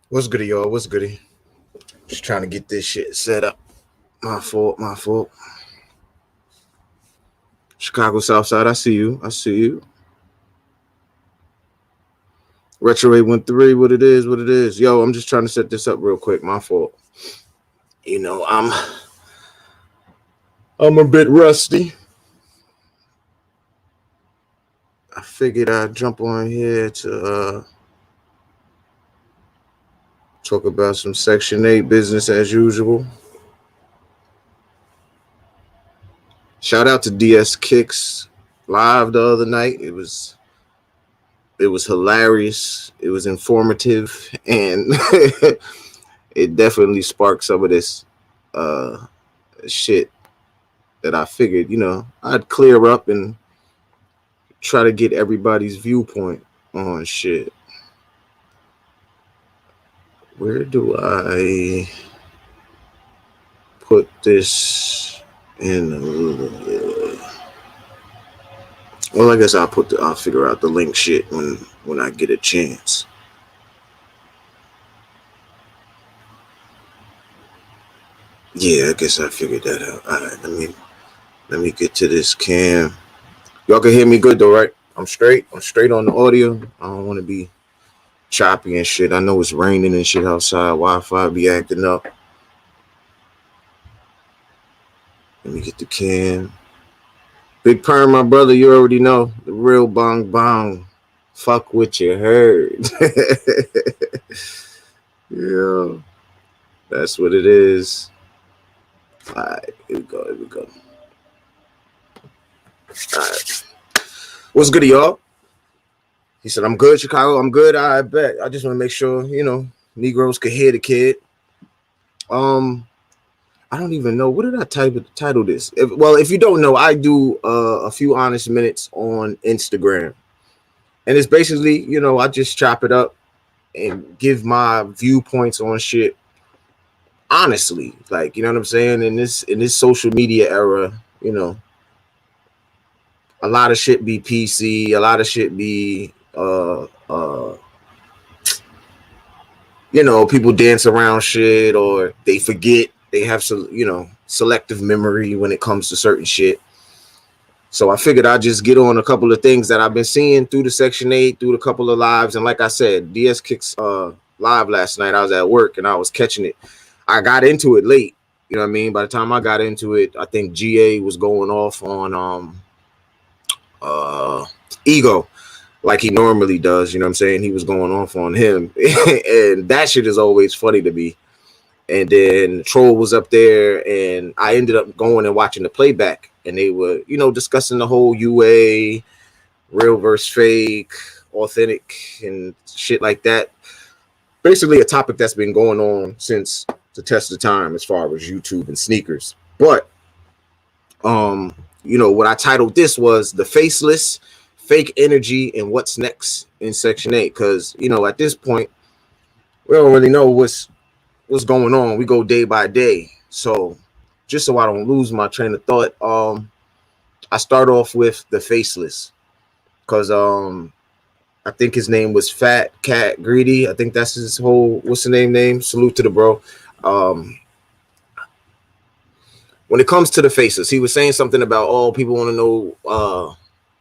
What's goody, y'all? What's goody? Just trying to get this shit set up. My fault, my fault. Chicago Southside, I see you. I see you. Retro 813, what it is, what it is. Yo, I'm just trying to set this up real quick. My fault. You know, I'm a bit rusty. I figured I'd jump on here to talk about some Section 8 business as usual. Shout out to DS Kicks live the other night. It was hilarious. It was informative, and it definitely sparked some of this uh, shit that I figured, I'd clear up and try to get everybody's viewpoint on shit. Where do I put this in? Well, I guess I'll figure out the link shit when I get a chance. Yeah, I guess I figured that out. All right, let me get to this cam. Y'all can hear me good though, right? I'm straight. I'm straight on the audio. I don't want to be choppy and shit. I know it's raining and shit outside. Wi-Fi be acting up. Let me get the cam. Big Perm, my brother, you already know. The real bong bong. Fuck what you heard. Yeah, that's what it is. Alright, here we go. Alright. What's good, y'all? He said, I'm good, Chicago. I'm good. I bet. I just want to make sure, Negroes could hear the kid. I don't even know. What did I title this? If you don't know, I do a few honest minutes on Instagram. And it's basically, I just chop it up and give my viewpoints on shit honestly. Like, you know what I'm saying? In this social media era, a lot of shit be PC, a lot of shit be people dance around shit or they forget. They have some, selective memory when it comes to certain shit. So I figured I'd just get on a couple of things that I've been seeing through the Section 8, through a couple of lives. And like I said, DS Kicks live last night. I was at work and I was catching it. I got into it late. You know what I mean? By the time I got into it, I think GA was going off on Ego like he normally does. You know what I'm saying? He was going off on him. And that shit is always funny to me. And then Troll was up there, and I ended up going and watching the playback, and they were, discussing the whole UA, real versus fake, authentic, and shit like that. Basically, a topic that's been going on since the test of time as far as YouTube and sneakers. But, what I titled this was the Faceless, Fake Energy, and What's Next in Section 8. Because, at this point, we don't really know what's going on. We go day by day. So just so I don't lose my train of thought, I start off with the Faceless because I think his name was Fat Cat Greedy. I think that's his whole what's the name? Salute to the bro. When it comes to the Faceless, he was saying something about people want to know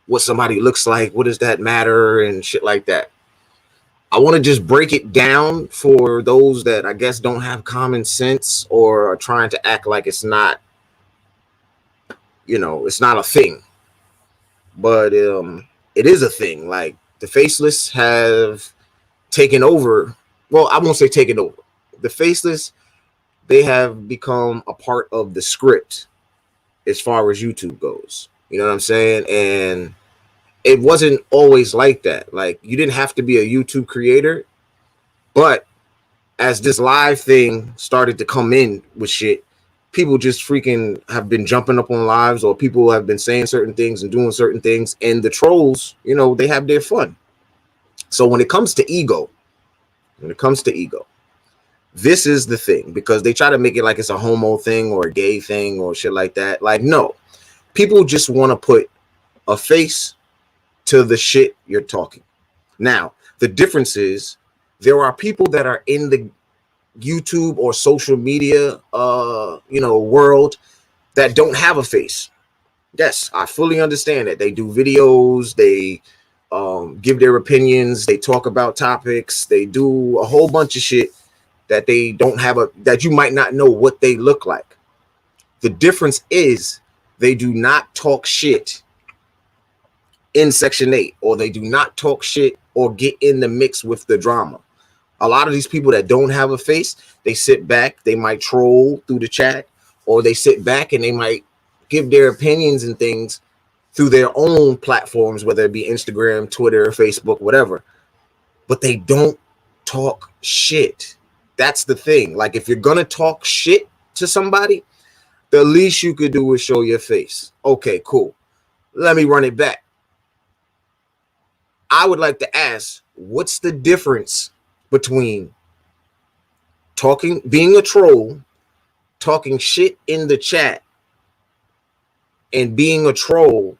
what somebody looks like. What does that matter and shit like that. I want to just break it down for those that I guess don't have common sense or are trying to act like it's not, it's not a thing. But it is a thing. Like the Faceless have taken over. Well, I won't say taken over. The Faceless, they have become a part of the script as far as YouTube goes. You know what I'm saying? And it wasn't always like that. Like you didn't have to be a YouTube creator, but as this live thing started to come in with shit, people just freaking have been jumping up on lives, or people have been saying certain things and doing certain things, and the trolls, they have their fun. So when it comes to ego, this is the thing, because they try to make it like it's a homo thing or a gay thing or shit like that. Like, no, people just want to put a face to the shit you're talking. Now, the difference is There are people that are in the YouTube or social media, world that don't have a face. Yes, I fully understand that. They do videos, they give their opinions, they talk about topics, they do a whole bunch of shit that they don't have that you might not know what they look like. The difference is they do not talk shit in Section 8, or they do not talk shit or get in the mix with the drama. A lot of these people that don't have a face, they sit back, they might troll through the chat, or they sit back and they might give their opinions and things through their own platforms, whether it be Instagram, Twitter, Facebook, whatever. But they don't talk shit. That's the thing. Like, if you're going to talk shit to somebody, the least you could do is show your face. Okay, cool. Let me run it back. I would like to ask, what's the difference between being a troll, talking shit in the chat, and being a troll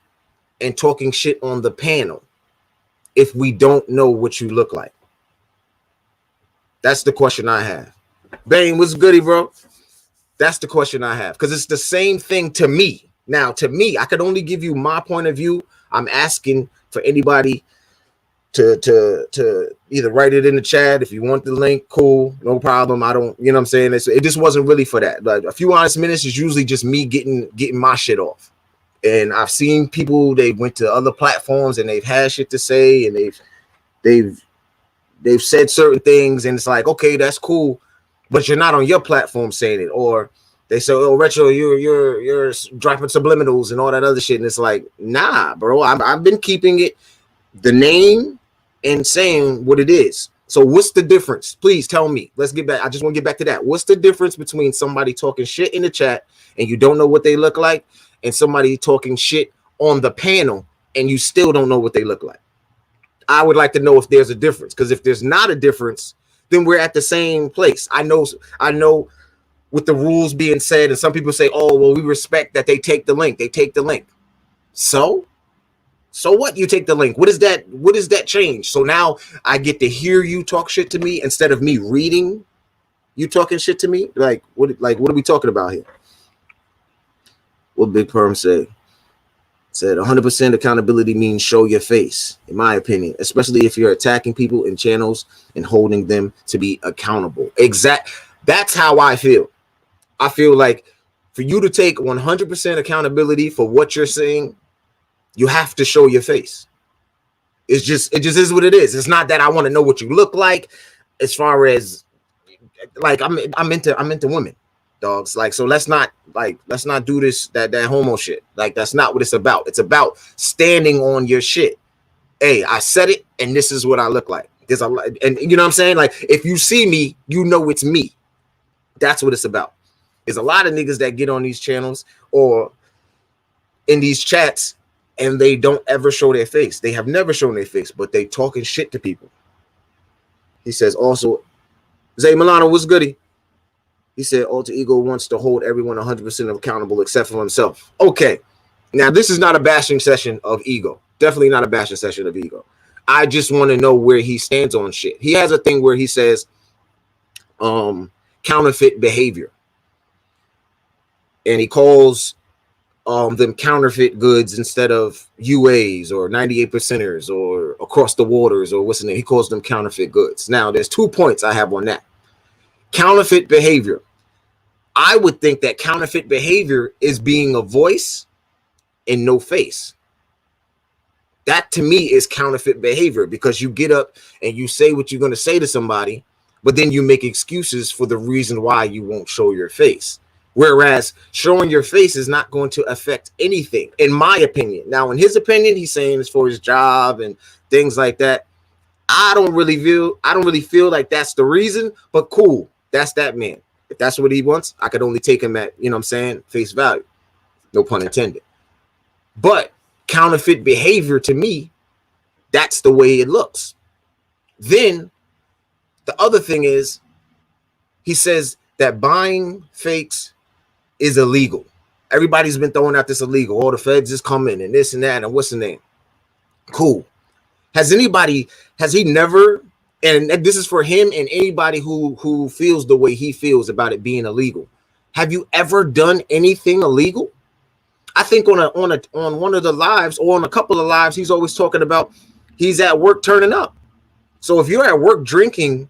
and talking shit on the panel if we don't know what you look like? That's the question I have. Bane, what's goody, bro? That's the question I have, because it's the same thing to me. Now, to me, I could only give you my point of view. I'm asking for anybody to either write it in the chat. If you want the link, cool, no problem. I don't, you know what I'm saying? It just wasn't really for that. But a few honest minutes is usually just me getting my shit off. And I've seen people, they went to other platforms and they've had shit to say, and they've said certain things, and it's like, okay, that's cool, but you're not on your platform saying it. Or they say, oh, Retro, you're dropping subliminals and all that other shit. And it's like, nah, bro, I've been keeping it the name and saying what it is. So what's the difference? Please tell me. Let's get back. I just want to get back to that. What's the difference between somebody talking shit in the chat and you don't know what they look like, and somebody talking shit on the panel and you still don't know what they look like? I would like to know if there's a difference, because if there's not a difference, then we're at the same place. I know with the rules being said, and some people say, oh, well, we respect that they take the link. They take the link. So what? You take the link. What does that change? So now I get to hear you talk shit to me instead of me reading you talking shit to me? Like what are we talking about here? What Big Perm said 100% accountability means show your face, in my opinion, especially if you're attacking people in channels and holding them to be accountable. That's how I feel. I feel like for you to take 100% accountability for what you're saying, you have to show your face. It just is what it is. It's not that I want to know what you look like, as far as like I'm into women, dogs. Like, so let's not do this that homo shit. Like, that's not what it's about. It's about standing on your shit. Hey, I said it, and this is what I look like. And you know what I'm saying? Like, if you see me, you know it's me. That's what it's about. There's a lot of niggas that get on these channels or in these chats, and they don't ever show their face. They have never shown their face, but they talking shit to people. He says also, Zay Milano, what's goody? He said Alter Ego wants to hold everyone 100% accountable except for himself. Okay. Now, this is not a bashing session of Ego. Definitely not a bashing session of Ego. I just want to know where he stands on shit. He has a thing where he says counterfeit behavior. And he calls them counterfeit goods instead of UAs or 98 percenters or across the waters or what's the name. He calls them counterfeit goods. Now, there's 2 points I have on that. Counterfeit behavior. I would think that counterfeit behavior is being a voice and no face. That to me is counterfeit behavior, because you get up and you say what you're going to say to somebody, but then you make excuses for the reason why you won't show your face. Whereas showing your face is not going to affect anything, in my opinion. Now, in his opinion, he's saying it's for his job and things like that. I don't really feel like that's the reason, but cool. That's that man. If that's what he wants, I could only take him at, you know what I'm saying, face value. No pun intended. But counterfeit behavior, to me, that's the way it looks. Then the other thing is, he says that buying fakes is illegal. Everybody's been throwing out this illegal. All the feds is coming and this and that and what's the name. Cool. Has he never And this is for him and anybody who feels the way he feels about it being illegal. Have you ever done anything illegal? I think on one of the lives, or on a couple of lives, he's always talking about he's at work turning up. So if you're at work drinking,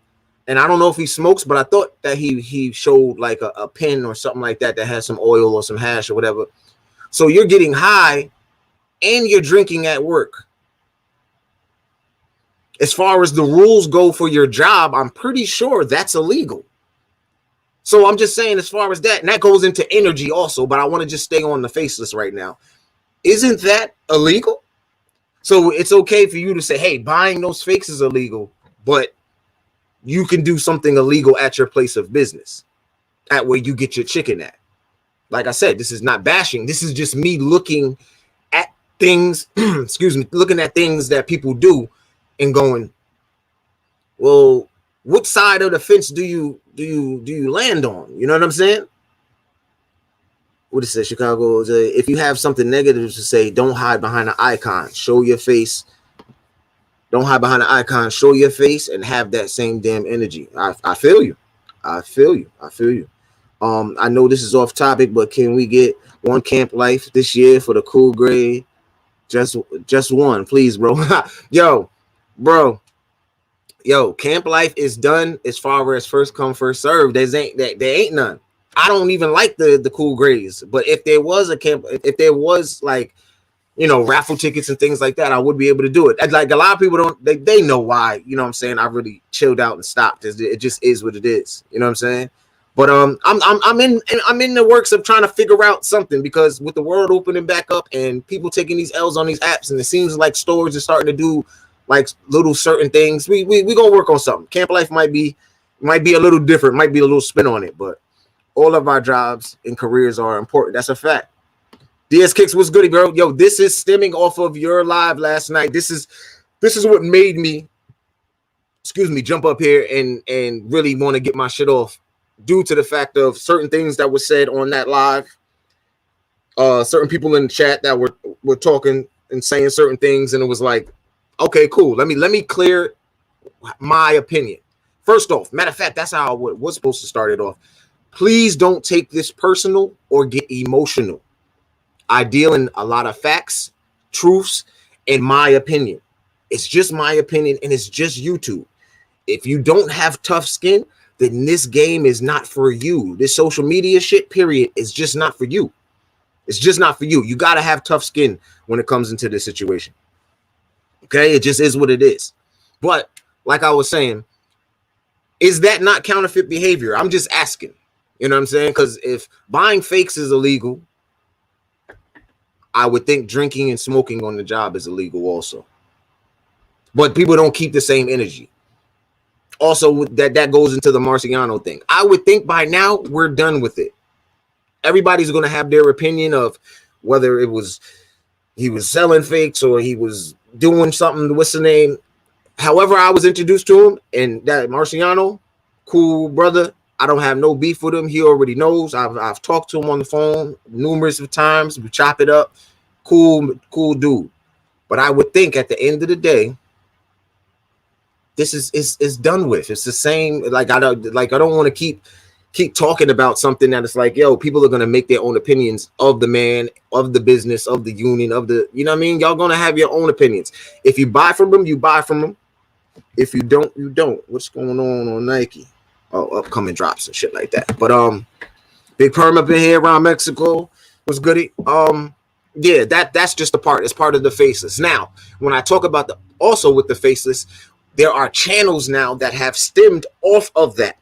and I don't know if he smokes, but I thought that he showed like a pen or something like that that has some oil or some hash or whatever. So you're getting high and you're drinking at work. As far as the rules go for your job, I'm pretty sure that's illegal. So I'm just saying, as far as that, and that goes into energy also, but I want to just stay on the Faceless right now. Isn't that illegal? So it's okay for you to say, hey, buying those fakes is illegal, but you can do something illegal at your place of business, at where you get your chicken at. Like I said, this is not bashing. This is just me looking at things, excuse me, looking at things that people do and going, well, what side of the fence do you land on? You know what I'm saying? What it says, Chicago, if you have something negative to say, don't hide behind an icon. Show your face. Don't hide behind an icon. Show your face and have that same damn energy. I feel you. I feel you. I feel you. I know this is off topic, but can we get one Camp Life this year for the cool grade? Just one, please, bro. Bro. Camp Life is done as far as first come, first serve. There ain't none. I don't even like the cool grades, but if there was a camp, if there was like, you know, raffle tickets and things like that, I would be able to do it. Like a lot of people don't, they know why, you know what I'm saying? I really chilled out and stopped. It just is what it is. You know what I'm saying? But I'm in the works of trying to figure out something, because with the world opening back up and people taking these L's on these apps, and it seems like stores are starting to do like little certain things, we gonna work on something. Camp Life might be a little different, might be a little spin on it, but all of our jobs and careers are important. That's a fact. DS Kicks, what's goody, bro? Yo, this is stemming off of your live last night. This is what made me, jump up here and really want to get my shit off, due to the fact of certain things that were said on that live. Certain people in the chat that were talking and saying certain things, and it was like, okay, cool. Let me clear my opinion. First off, matter of fact, that's how I was supposed to start it off. Please don't take this personal or get emotional. I deal in a lot of facts, truths, and my opinion. It's just my opinion, and it's just YouTube. If you don't have tough skin, then this game is not for you. This social media shit, period, is just not for you. It's just not for you. You got to have tough skin when it comes into this situation. Okay? It just is what it is. But like I was saying, is that not counterfeit behavior? I'm just asking. You know what I'm saying? Because if buying fakes is illegal, I would think drinking and smoking on the job is illegal also. But people don't keep the same energy. Also, that goes into the Marciano thing. I would think by now we're done with it. Everybody's going to have their opinion of whether he was selling fakes or he was doing something. What's the name? However, I was introduced to him, and that Marciano, cool brother. I don't have no beef with him. He already knows. I've talked to him on the phone numerous of times. We chop it up. Cool dude. But I would think at the end of the day, this is done with. It's the same. Like I don't want to keep talking about something that it's like, yo, people are gonna make their own opinions of the man, of the business, of the union, of the, you know what I mean? Y'all gonna have your own opinions. If you buy from them, you buy from them. If you don't, you don't. What's going on Nike? Oh, upcoming drops and shit like that. But Big Perm up in here around Mexico was goody. Yeah, that's just a part. It's part of the Faceless. Now, when I talk about also with the Faceless, there are channels now that have stemmed off of that.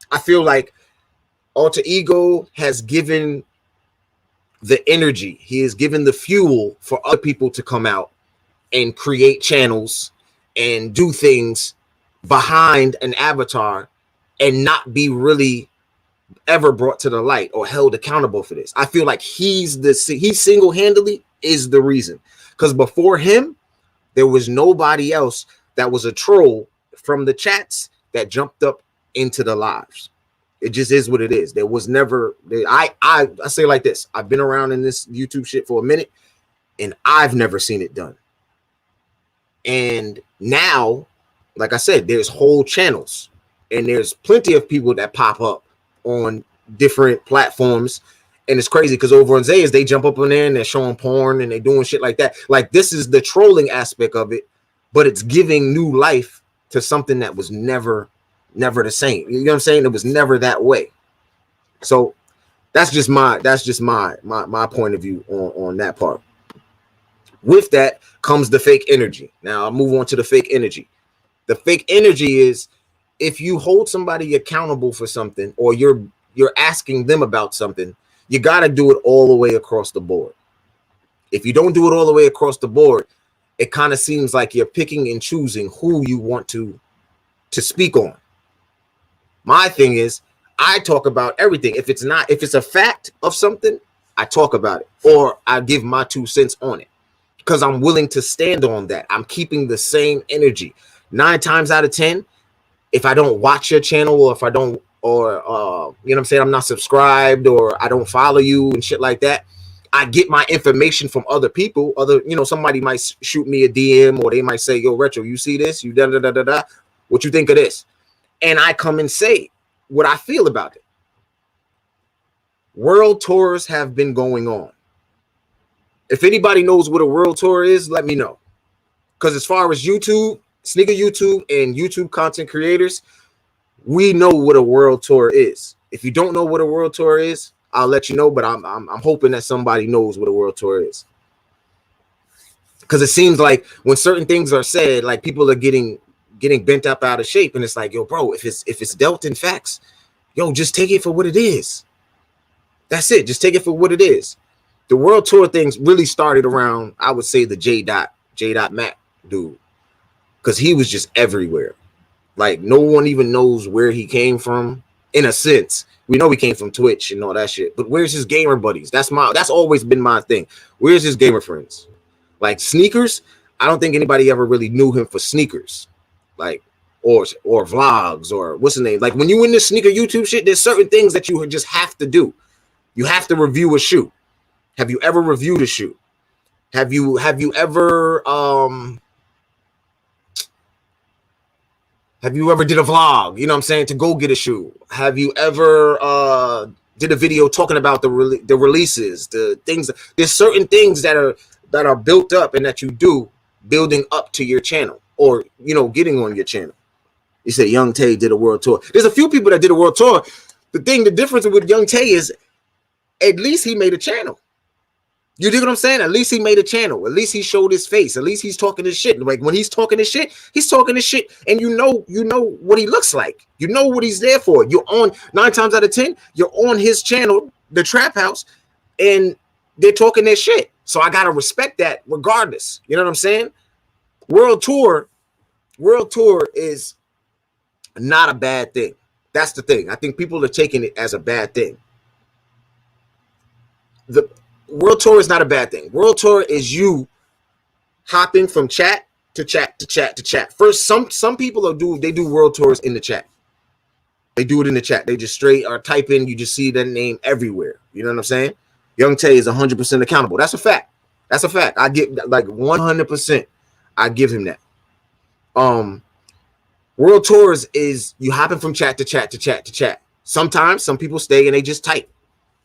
I feel like Alter Ego has given the energy. He has given the fuel for other people to come out and create channels and do things behind an avatar and not be really ever brought to the light or held accountable for this. I feel like he single-handedly is the reason. Because before him, there was nobody else that was a troll from the chats that jumped up into the lives. It just is what it is. There was never, I say like this, I've been around in this YouTube shit for a minute, and I've never seen it done. And now like I said, there's whole channels, and there's plenty of people that pop up on different platforms. And it's crazy because over on Zayas, they jump up on there and they're showing porn and they're doing shit like that. Like, this is the trolling aspect of it, but it's giving new life to something that was never the same. You know what I'm saying? It was never that way. So that's just my point of view on that part. With that comes the fake energy. Now I'll move on to the fake energy. The fake energy is if you hold somebody accountable for something, or you're asking them about something, you got to do it all the way across the board. If you don't do it all the way across the board, it kind of seems like you're picking and choosing who you want to speak on. My thing is, I talk about everything. If it's a fact of something, I talk about it, or I give my 2 cents on it, because I'm willing to stand on that. I'm keeping the same energy. 9 times out of 10, if I don't watch your channel, or if I don't, or you know what I'm saying, I'm not subscribed, or I don't follow you and shit like that, I get my information from other people. Somebody might shoot me a DM, or they might say, yo, Retro, you see this? You da-da-da-da-da. What you think of this? And I come and say what I feel about it. World tours have been going on. If anybody knows what a world tour is, let me know. Because as far as YouTube, sneaker YouTube, and YouTube content creators, we know what a world tour is. If you don't know what a world tour is, I'll let you know, but I'm hoping that somebody knows what a world tour is. Because it seems like when certain things are said, like, people are getting bent up out of shape, and it's like, yo, bro, if it's dealt in facts, yo, just take it for what it is. That's it. Just take it for what it is. The world tour things really started around, I would say, the J. Mac dude, because he was just everywhere. Like, no one even knows where he came from. In a sense, we know he came from Twitch and all that shit, but where's his gamer buddies? That's always been my thing. Where's his gamer friends? Like, sneakers, I don't think anybody ever really knew him for sneakers, like, or vlogs, or what's the name? Like, when you in this sneaker YouTube shit, there's certain things that you just have to do. You have to review a shoe. Have you ever reviewed a shoe? Have you ever did a vlog, you know what I'm saying, to go get a shoe? Have you ever did a video talking about the releases, the things? There's certain things that are built up and that you do building up to your channel, or, you know, getting on your channel. You said Young Tay did a world tour. There's a few people that did a world tour. The difference with Young Tay is, at least he made a channel. You dig what I'm saying? At least he made a channel. At least he showed his face. At least he's talking his shit. Like, when he's talking his shit, and you know what he looks like. You know what he's there for. You're on 9 times out of 10, you're on his channel, the Trap House, and they're talking their shit. So I gotta respect that regardless. You know what I'm saying? World tour is not a bad thing. That's the thing. I think people are taking it as a bad thing. The world tour is not a bad thing. World tour is you hopping from chat to chat to chat to chat. First, some people do world tours in the chat. They do it in the chat. They just straight are typing. You just see that name everywhere. You know what I'm saying? Young Tay is 100% accountable. That's a fact. That's a fact. I get, like, 100%. I give him that. World tours is you hopping from chat to chat to chat to chat. Sometimes some people stay and they just type.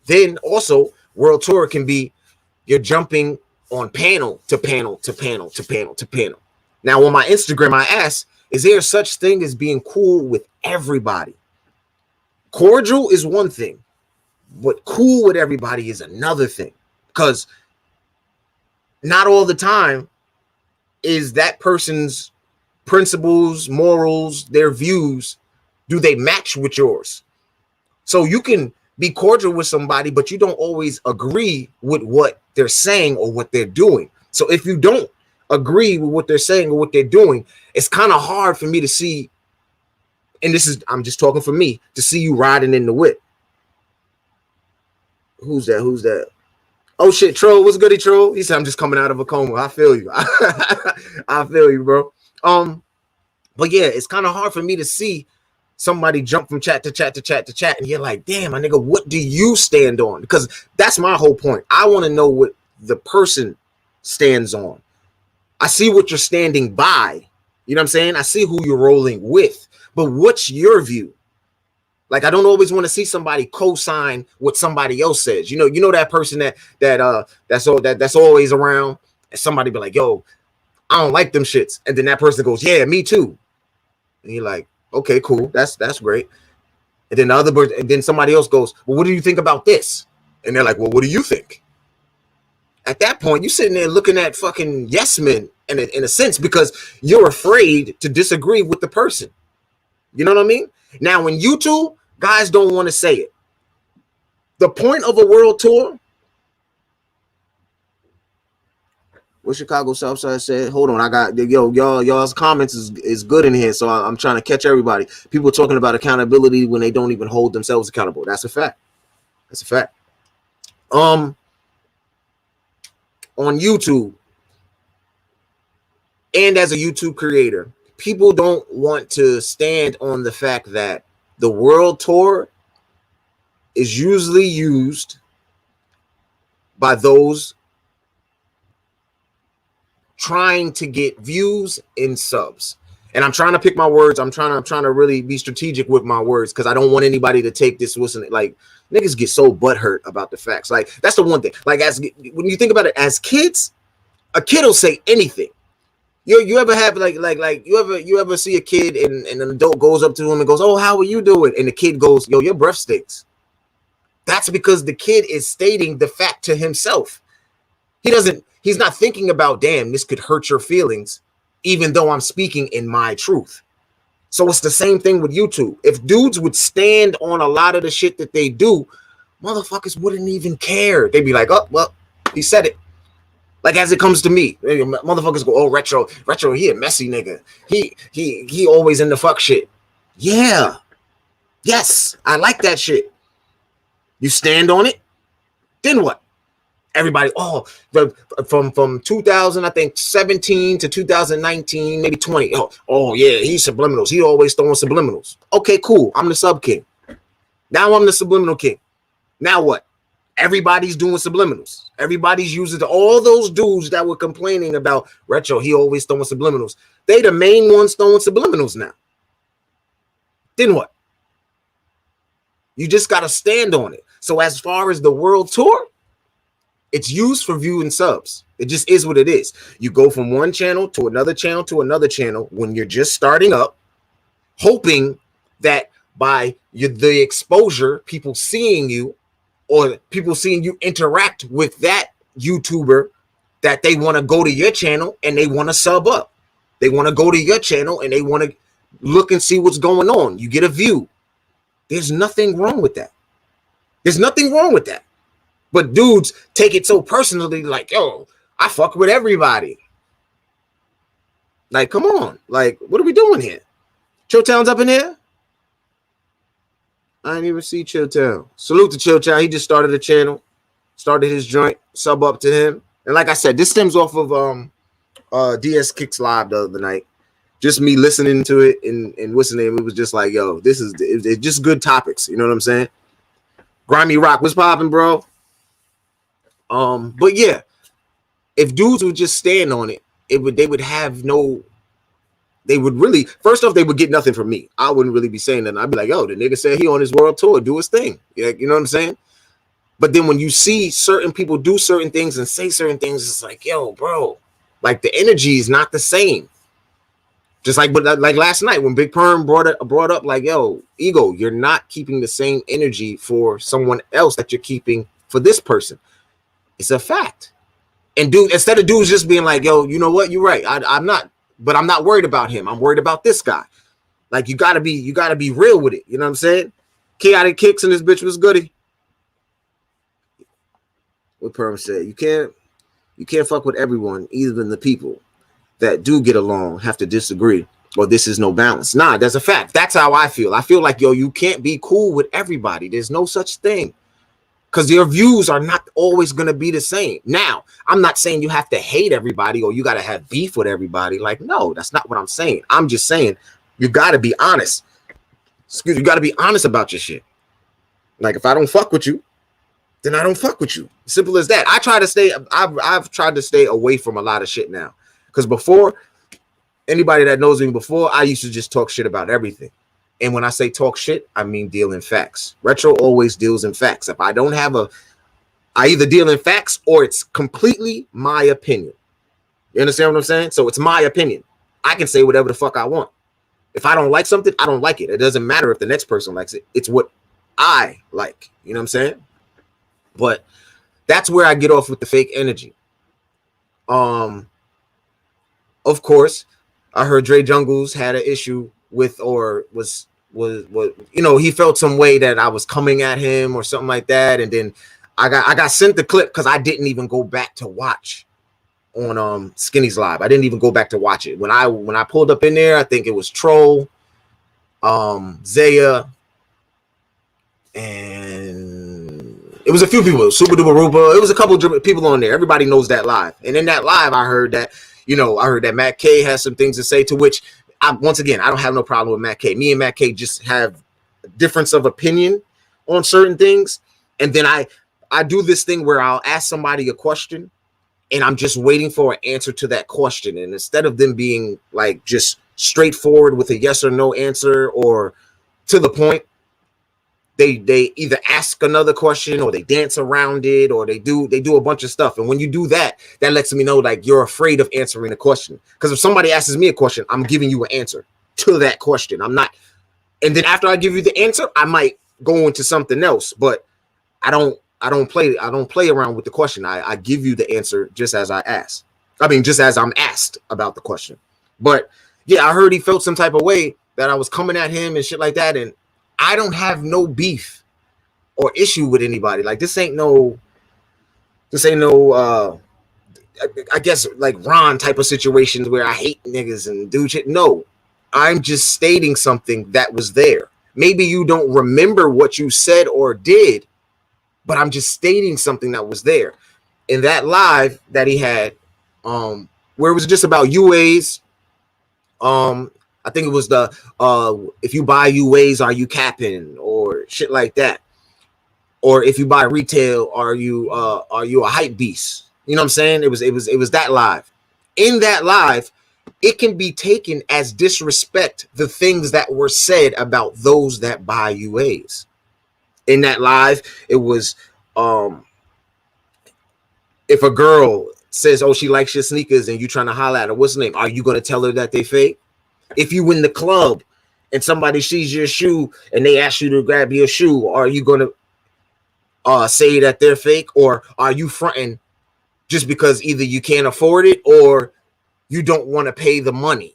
Then also, world tour can be you're jumping on panel to panel to panel to panel to panel. Now, on my Instagram, I asked, is there such thing as being cool with everybody? Cordial is one thing, but cool with everybody is another thing. Because not all the time is that person's principles, morals, their views, do they match with yours? So you can be cordial with somebody, but you don't always agree with what they're saying or what they're doing. So if you don't agree with what they're saying or what they're doing, it's kind of hard for me to see, and I'm just talking for me, to see you riding in the whip. Who's that? Oh shit, Troll, what's goody, Troll? He said, I'm just coming out of a coma. I feel you. I feel you, bro. But yeah, it's kind of hard for me to see somebody jump from chat to chat to chat to chat, and you're like, damn, my nigga, what do you stand on? Because that's my whole point. I want to know what the person stands on. I see what you're standing by, You know what I'm saying? I see who you're rolling with, but what's your view? Like, I don't always want to see somebody co-sign what somebody else says. You know that person that's always around, and somebody be like, "Yo, I don't like them shits," and then that person goes, "Yeah, me too," and you're like, "Okay, cool, that's great." And then and then somebody else goes, "Well, what do you think about this?" And they're like, "Well, what do you think?" At that point, you're sitting there looking at fucking yes men in a sense, because you're afraid to disagree with the person. You know what I mean? Now, when YouTube, guys don't want to say it. The point of a world tour. What Chicago Southside said. Hold on, I got y'all's comments is good in here, so I'm trying to catch everybody. People talking about accountability when they don't even hold themselves accountable. That's a fact. That's a fact. On YouTube, and as a YouTube creator, people don't want to stand on the fact that the world tour is usually used by those trying to get views and subs. And I'm trying to pick my words. I'm trying to really be strategic with my words, because I don't want anybody to take this listen. Like, niggas get so butthurt about the facts. Like, that's the one thing. Like, when you think about it, as kids, a kid will say anything. You ever have like you ever see a kid and an adult goes up to him and goes, "Oh, how are you doing?" And the kid goes, "Yo, your breath stinks." That's because the kid is stating the fact to himself. He's not thinking about, damn, this could hurt your feelings, even though I'm speaking in my truth. So it's the same thing with YouTube. If dudes would stand on a lot of the shit that they do, motherfuckers wouldn't even care. They'd be like, "Oh, well, he said it." Like, as it comes to me, motherfuckers go, "Oh, retro, he a messy nigga. He always in the fuck shit." Yeah. Yes, I like that shit. You stand on it, then what? Everybody, from 2000, I think 17 to 2019, maybe 20. Oh yeah, he's subliminals. He always throwing subliminals. Okay, cool. I'm the sub king. Now I'm the subliminal king. Now what? Everybody's doing subliminals. Everybody's using all those dudes that were complaining about retro. He always throwing subliminals. They the main ones throwing subliminals now. Then what? You just got to stand on it. So as far as the world tour, it's used for view and subs. It just is what it is. You go from one channel to another channel to another channel when you're just starting up, hoping that by the exposure, people seeing you, or people seeing you interact with that YouTuber, that they want to go to your channel and they want to sub up. They want to go to your channel and they want to look and see what's going on. You get a view. There's nothing wrong with that. There's nothing wrong with that. But dudes take it so personally, like, "Yo, I fuck with everybody." Like, come on. Like, what are we doing here? Chilltown's up in here? I didn't even see Chilltown. Salute to Chilltown. He just started a channel, started his joint. Sub up to him. And like I said, this stems off of DS Kicks Live the other night. Just me listening to it and listening. It was just like, yo, it's just good topics. You know what I'm saying? Grimy Rock, what's popping, bro? But yeah, if dudes would just stand on it, they would really, first off, they would get nothing from me. I wouldn't really be saying that. I'd be like, "Yo, the nigga said he on his world tour, do his thing." Yeah, you know what I'm saying? But then when you see certain people do certain things and say certain things, it's like, yo, bro, like the energy is not the same. Just like last night when Big Perm brought up, like, "Yo, Ego, you're not keeping the same energy for someone else that you're keeping for this person." It's a fact. And instead of dudes just being like, "Yo, you know what? You're right. I'm not worried about him. I'm worried about this guy." Like, you gotta be real with it. You know what I'm saying? Chaotic Kicks and this bitch was goody. What Perm said, you can't fuck with everyone, even the people that do get along have to disagree, or this is no balance. Nah, that's a fact. That's how I feel. I feel like, yo, you can't be cool with everybody. There's no such thing. Because your views are not always going to be the same. Now, I'm not saying you have to hate everybody or you got to have beef with everybody. Like, no, that's not what I'm saying. I'm just saying you got to be honest. You got to be honest about your shit. Like, if I don't fuck with you, then I don't fuck with you. Simple as that. I've tried to stay away from a lot of shit now. Because before, Anybody that knows me before, I used to just talk shit about everything. And when I say talk shit, I mean deal in facts. Retro always deals in facts. If I don't have I either deal in facts or it's completely my opinion. You understand what I'm saying? So it's my opinion. I can say whatever the fuck I want. If I don't like something, I don't like it. It doesn't matter if the next person likes it. It's what I like. You know what I'm saying? But that's where I get off with the fake energy. Of course, I heard Dre Jungles had an issue with, or was he felt some way that I was coming at him or something like that. And then I got sent the clip because I didn't even go back to watch on Skinny's live. I didn't even go back to watch it. When I pulled up in there, I think it was Troll, Zaya, and it was a few people. Super Duper Rupa. It was a couple of people on there. Everybody knows that live. And in that live, I heard that Matt K has some things to say, to which once again, I don't have no problem with Matt K. Me and Matt K just have a difference of opinion on certain things. And then I do this thing where I'll ask somebody a question and I'm just waiting for an answer to that question. And instead of them being like just straightforward with a yes or no answer or to the point, they either ask another question or they dance around it or they do a bunch of stuff. And when you do that, that lets me know like you're afraid of answering a question. Because if somebody asks me a question, I'm giving you an answer to that question. I'm not. And then after I give you the answer, I might go into something else. But I don't play around with the question. I give you the answer just as I ask. I mean, just as I'm asked about the question. But yeah, I heard he felt some type of way that I was coming at him and shit like that. And I don't have no beef or issue with anybody. Like this ain't no I guess like Ron type of situations where I hate niggas and do shit. No, I'm just stating something that was there. Maybe you don't remember what you said or did, but I'm just stating something that was there. In that live that he had, where it was just about UAs, I think it was the if you buy UAs, are you capping or shit like that? Or if you buy retail, are you a hype beast? You know what I'm saying? It was that live. In that live, it can be taken as disrespect, the things that were said about those that buy UAs. In that live, it was if a girl says, oh, she likes your sneakers and you trying to holler at her, what's the name? Are you going to tell her that they fake? If you in the club and somebody sees your shoe and they ask you to grab your shoe, are you going to say that they're fake? Or are you fronting just because either you can't afford it or you don't want to pay the money?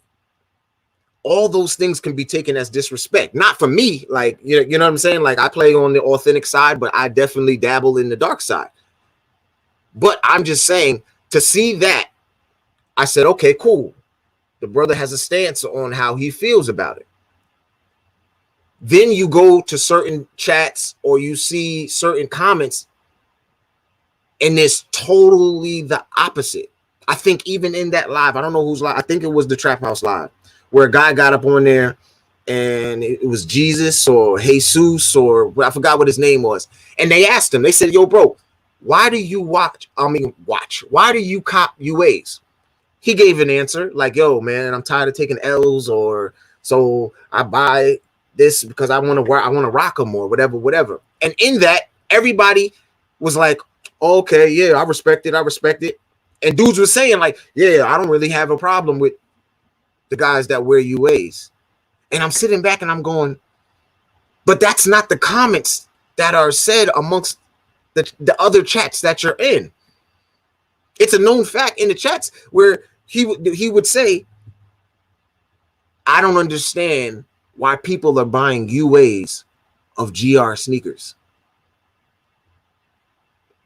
All those things can be taken as disrespect. Not for me. Like, you know what I'm saying? Like I play on the authentic side, but I definitely dabble in the dark side. But I'm just saying, to see that, I said, okay, cool. The brother has a stance on how he feels about it. Then you go to certain chats or you see certain comments and it's totally the opposite. I think even in that live, I don't know who's live. I think it was the Trap House live where a guy got up on there and it was Jesus or Jesus or I forgot what his name was. And they asked him, they said, yo, bro, why do you why do you cop UAs? He gave an answer like, yo, man, I'm tired of taking L's, or so I buy this because I want to rock them or whatever. And in that, everybody was like, okay, yeah, I respect it. And dudes were saying like, yeah, I don't really have a problem with the guys that wear UAs. And I'm sitting back and I'm going, but that's not the comments that are said amongst the other chats that you're in. It's a known fact in the chats where he would say, I don't understand why people are buying UAs of GR sneakers.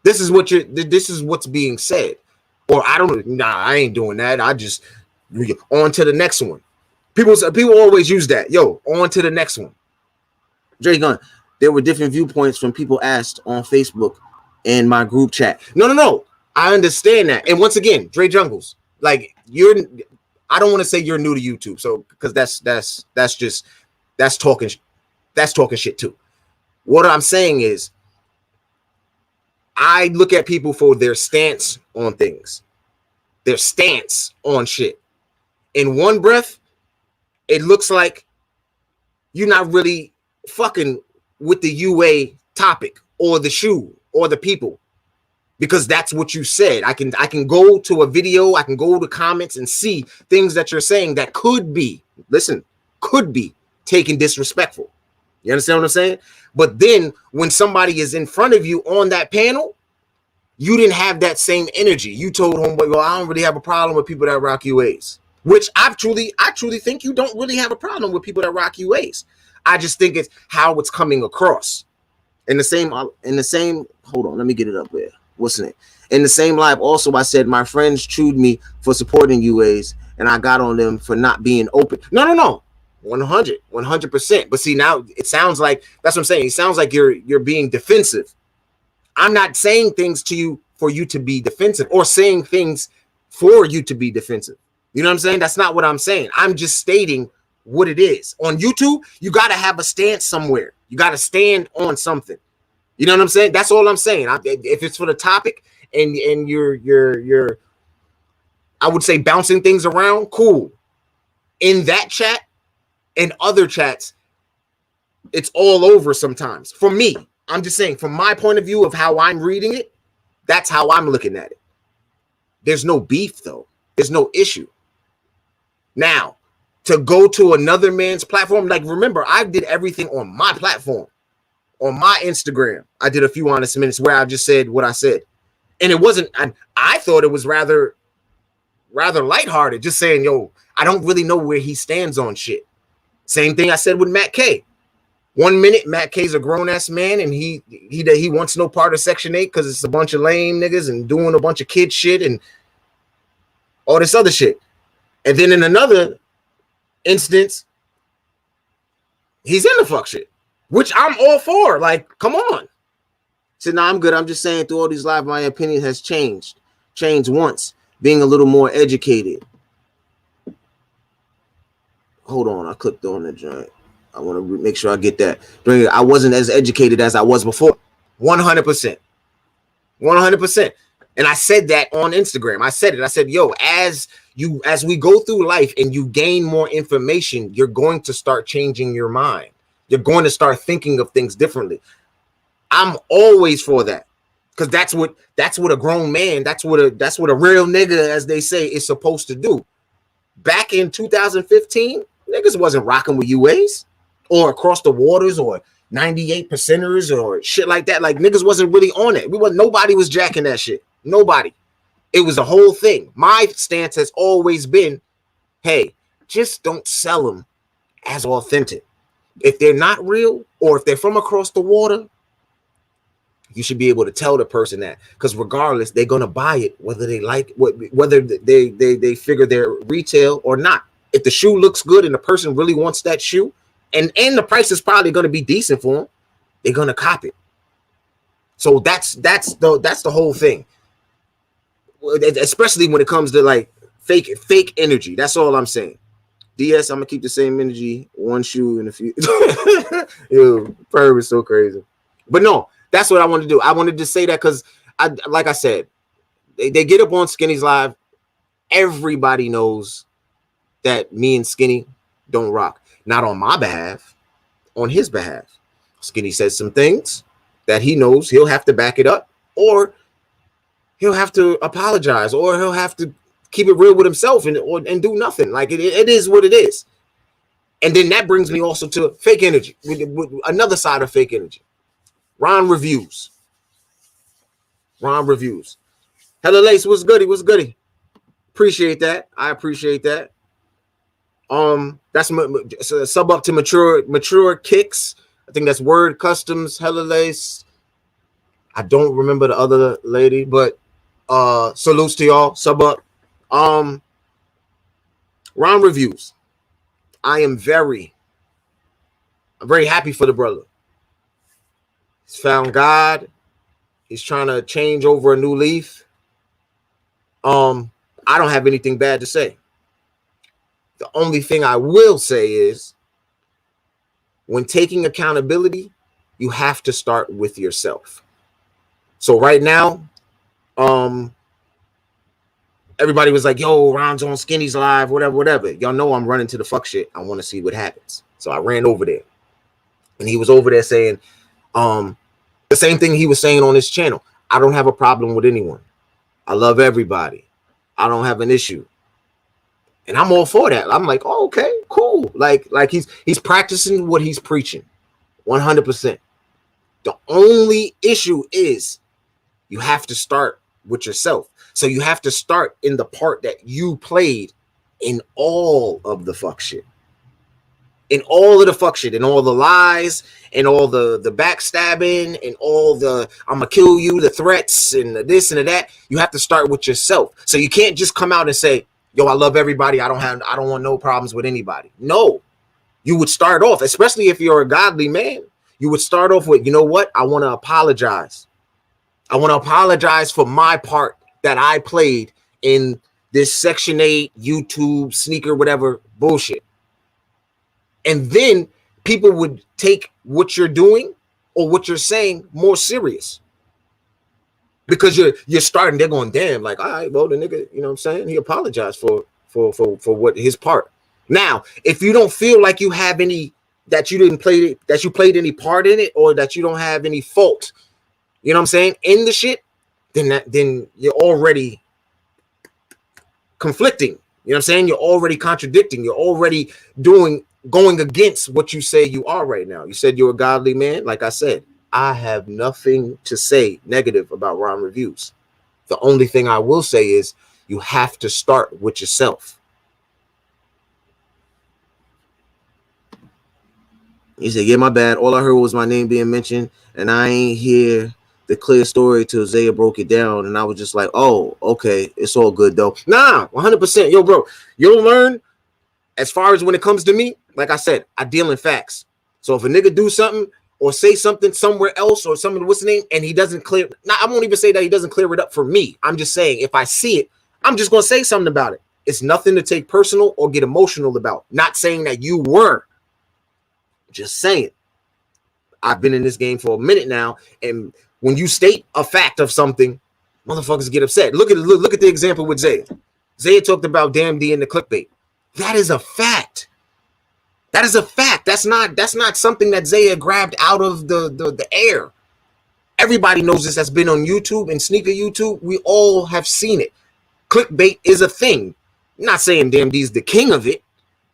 This is what's being said. Or I ain't doing that. I just on to the next one. People always use that. Yo, on to the next one. Dre Gunn, there were different viewpoints from people asked on Facebook in my group chat. No. I understand that. And once again, Dre Jungles, like I don't want to say you're new to YouTube, so because that's talking shit too. What I'm saying is I look at people for their stance on things, their stance on shit. in one breath, it looks like you're not really fucking with the UA topic or the shoe or the people, because that's what you said. I can go to a video, I can go to comments and see things that you're saying that could be, listen, could be taken disrespectful. You understand what I'm saying? But then when somebody is in front of you on that panel, you didn't have that same energy. You told homeboy, well, I don't really have a problem with people that rock UAs, which I truly think you don't really have a problem with people that rock UAs. I just think it's how it's coming across. In the same, hold on, let me get it up there. What's the name? In the same live, also, I said my friends chewed me for supporting UAs, and I got on them for not being open. No. 100%. But see, now it sounds like, that's what I'm saying. It sounds like you're being defensive. I'm not saying things to you for you to be defensive or saying things for you to be defensive. You know what I'm saying? That's not what I'm saying. I'm just stating what it is. On YouTube, you got to have a stance somewhere. You got to stand on something. You know what I'm saying? That's all I'm saying. If it's for the topic and you're I would say bouncing things around, cool. In that chat and other chats, it's all over sometimes. For me, I'm just saying, from my point of view of how I'm reading it, that's how I'm looking at it. There's no beef, though. There's no issue. Now, to go to another man's platform, like, remember, I did everything on my platform. On my Instagram, I did a few honest minutes where I just said what I said. And it wasn't, I thought it was rather lighthearted, just saying, yo, I don't really know where he stands on shit. Same thing I said with Matt K. 1 minute, Matt K's a grown-ass man, and he wants no part of Section 8 because it's a bunch of lame niggas and doing a bunch of kid shit and all this other shit. And then in another instance, he's in the fuck shit, which I'm all for. Like, come on. So nah, I'm good. I'm just saying, through all these lives, my opinion has changed once, being a little more educated. Hold on, I clicked on the joint. I want to make sure I get that. I wasn't as educated as I was before. 100%. 100%. And I said that on Instagram. I said it. I said, yo, as we go through life and you gain more information, you're going to start changing your mind. You're going to start thinking of things differently. I'm always for that. Because that's what a grown man, that's what a real nigga, as they say, is supposed to do. Back in 2015, niggas wasn't rocking with UAs or Across the Waters or 98 percenters or shit like that. Like, niggas wasn't really on it. Nobody was jacking that shit. Nobody. It was a whole thing. My stance has always been, hey, just don't sell them as authentic. If they're not real, or if they're from across the water, you should be able to tell the person that, because regardless, they're gonna buy it whether they like whether they figure they're retail or not. If the shoe looks good and the person really wants that shoe, and the price is probably gonna be decent for them, they're gonna cop it. So that's the whole thing. Especially when it comes to like fake energy. That's all I'm saying. DS, I'm gonna keep the same energy, one shoe in a few. Yo, Perv is so crazy. But no, that's what I wanted to do. I wanted to say that because, like I said, they get up on Skinny's live. Everybody knows that me and Skinny don't rock. Not on my behalf, on his behalf. Skinny says some things that he knows he'll have to back it up, or he'll have to apologize, or he'll have to keep it real with himself and do nothing. Like, it is what it is. And then that brings me also to fake energy, with another side of fake energy. Ron Reviews. Hello, Lace. What's goody? Appreciate that. I appreciate that. That's a sub up to mature kicks. I think that's Word Customs. Hello, Lace. I don't remember the other lady, but salutes to y'all. Sub up. Ron Reviews. I'm very happy for the brother. He's found God. He's trying to change over a new leaf. I don't have anything bad to say. The only thing I will say is, when taking accountability, you have to start with yourself. So right now, Everybody was like, yo, Ron's on Skinny's live, whatever. Y'all know I'm running to the fuck shit. I want to see what happens. So I ran over there. And he was over there saying the same thing he was saying on his channel. I don't have a problem with anyone. I love everybody. I don't have an issue. And I'm all for that. I'm like, oh, okay, cool. Like he's practicing what he's preaching 100%. The only issue is you have to start with yourself. So you have to start in the part that you played in all of the fuck shit. In all of the fuck shit, and all the lies, and all the backstabbing, and all the I'm gonna kill you, the threats, and the this and the that. You have to start with yourself. So you can't just come out and say, yo, I love everybody. I don't want no problems with anybody. No. You would start off, especially if you're a godly man, you would start off with, you know what? I want to apologize. I want to apologize for my part that I played in this Section 8, YouTube, sneaker, whatever bullshit. And then people would take what you're doing or what you're saying more serious. Because you're starting, they're going, damn, like, all right, well, the nigga, you know what I'm saying? He apologized for what his part. Now, if you don't feel like you have any, that you didn't play it, that you played any part in it, or that you don't have any fault, you know what I'm saying, in the shit, then you're already conflicting. You know what I'm saying? You're already contradicting. You're already going against what you say you are right now. You said you're a godly man. Like I said, I have nothing to say negative about Ron Reviews. The only thing I will say is you have to start with yourself. He said, yeah, my bad. All I heard was my name being mentioned, and I ain't hear the clear story till Zaya broke it down, and I was just like, oh, okay, it's all good, though. Nah, 100%. Yo, bro, you'll learn as far as when it comes to me, like I said, I deal in facts. So if a nigga do something or say something somewhere else or something, what's the name, and he doesn't clear, now I won't even say that he doesn't clear it up for me. I'm just saying, if I see it, I'm just going to say something about it. It's nothing to take personal or get emotional about. Not saying that you were. Just saying. I've been in this game for a minute now, and when you state a fact of something, motherfuckers get upset. Look at the example with Zaya. Zaya talked about Damn D and the clickbait. That is a fact. That is a fact. That's not something that Zaya grabbed out of the air. Everybody knows this. That's been on YouTube and sneaker YouTube. We all have seen it. Clickbait is a thing. I'm not saying Damn D's the king of it.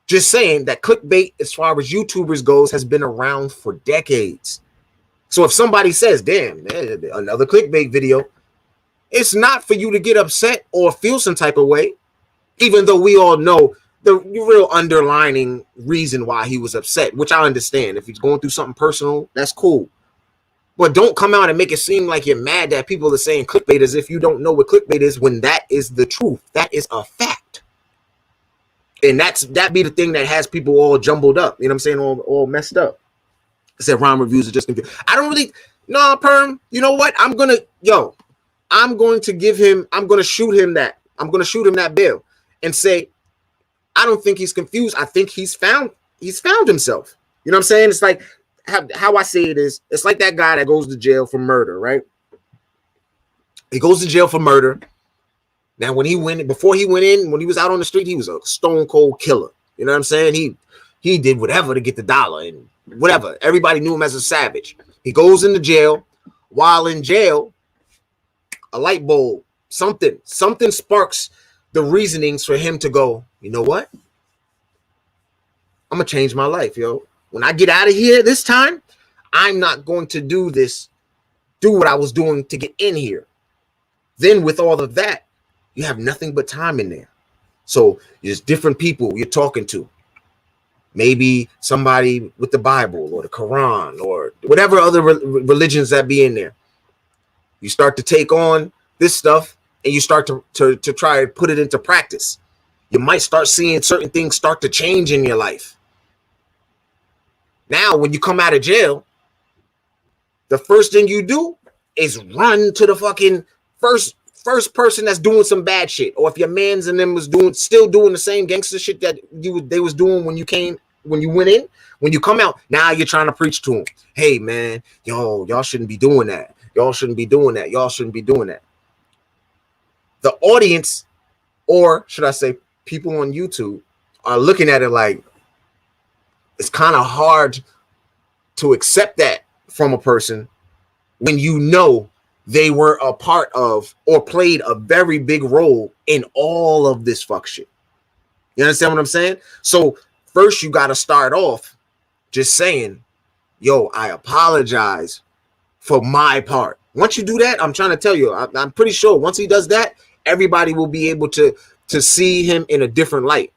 Just saying that clickbait, as far as YouTubers goes, has been around for decades. So if somebody says, damn, another clickbait video, it's not for you to get upset or feel some type of way, even though we all know the real underlining reason why he was upset, which I understand. If he's going through something personal, that's cool. But don't come out and make it seem like you're mad that people are saying clickbait as if you don't know what clickbait is, when that is the truth. That is a fact. And that be the thing that has people all jumbled up. You know what I'm saying? All messed up. I said Ron Reviews are just confused. I don't really, no, Perm, you know what? I'm going to shoot him that bill and say, I don't think he's confused. I think he's found himself. You know what I'm saying? It's like, how I say it is, it's like that guy that goes to jail for murder, right? He goes to jail for murder. Now, when he went in, when he was out on the street, he was a stone cold killer. You know what I'm saying? He did whatever to get the dollar and whatever. Everybody knew him as a savage. He goes into jail. While in jail, a light bulb, something sparks the reasonings for him to go, you know what? I'm going to change my life, yo. When I get out of here this time, I'm not going to do what I was doing to get in here. Then with all of that, you have nothing but time in there. So there's different people you're talking to. Maybe somebody with the Bible or the Quran or whatever other religions that be in there. You start to take on this stuff and you start to try to put it into practice. You might start seeing certain things start to change in your life. Now, when you come out of jail, the first thing you do is run to the fucking first person that's doing some bad shit. Or if your mans and them was still doing the same gangster shit that they was doing when you went in, when you come out, now you're trying to preach to them. Hey man, y'all shouldn't be doing that. Y'all shouldn't be doing that. Y'all shouldn't be doing that. The audience or should I say, people on YouTube are looking at it like it's kind of hard to accept that from a person when you know they were a part of or played a very big role in all of this fuck shit. You understand what I'm saying? So first you got to start off just saying, yo, I apologize for my part. Once you do that, I'm trying to tell you, I'm pretty sure once he does that, everybody will be able to see him in a different light.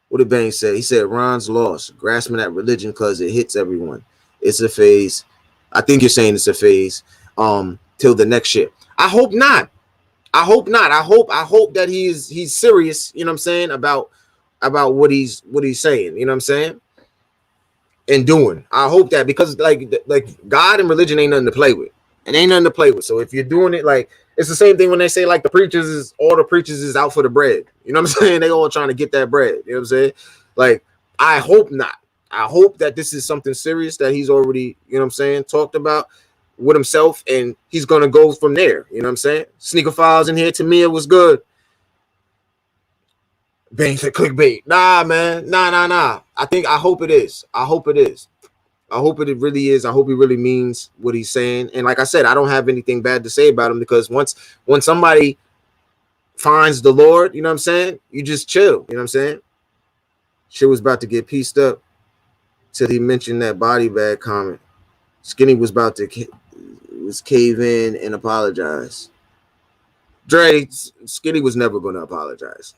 What did Bane say? He said Ron's lost, grasping at religion because it hits everyone. It's a phase. I think you're saying it's a phase. Till the next shit. I hope not. I hope not. I hope that he's serious, you know what I'm saying, about what he's saying, you know what I'm saying? And doing. I hope that, because like God and religion ain't nothing to play with. It ain't nothing to play with. So if you're doing it, like, it's the same thing when they say like all the preachers is out for the bread. You know what I'm saying? They all trying to get that bread. You know what I'm saying? Like, I hope not. I hope that this is something serious that he's already, you know what I'm saying, talked about with himself, and he's gonna go from there. You know what I'm saying? Sneaker Files in here, to me, it was good. Bang said clickbait. Nah, man. Nah. I hope it is. I hope it really is. I hope he really means what he's saying. And like I said, I don't have anything bad to say about him, because when somebody finds the Lord, you know what I'm saying, you just chill. You know what I'm saying? Shit was about to get pieced up till he mentioned that body bag comment. Skinny was about to cave in and apologize. Dre, Skinny was never going to apologize.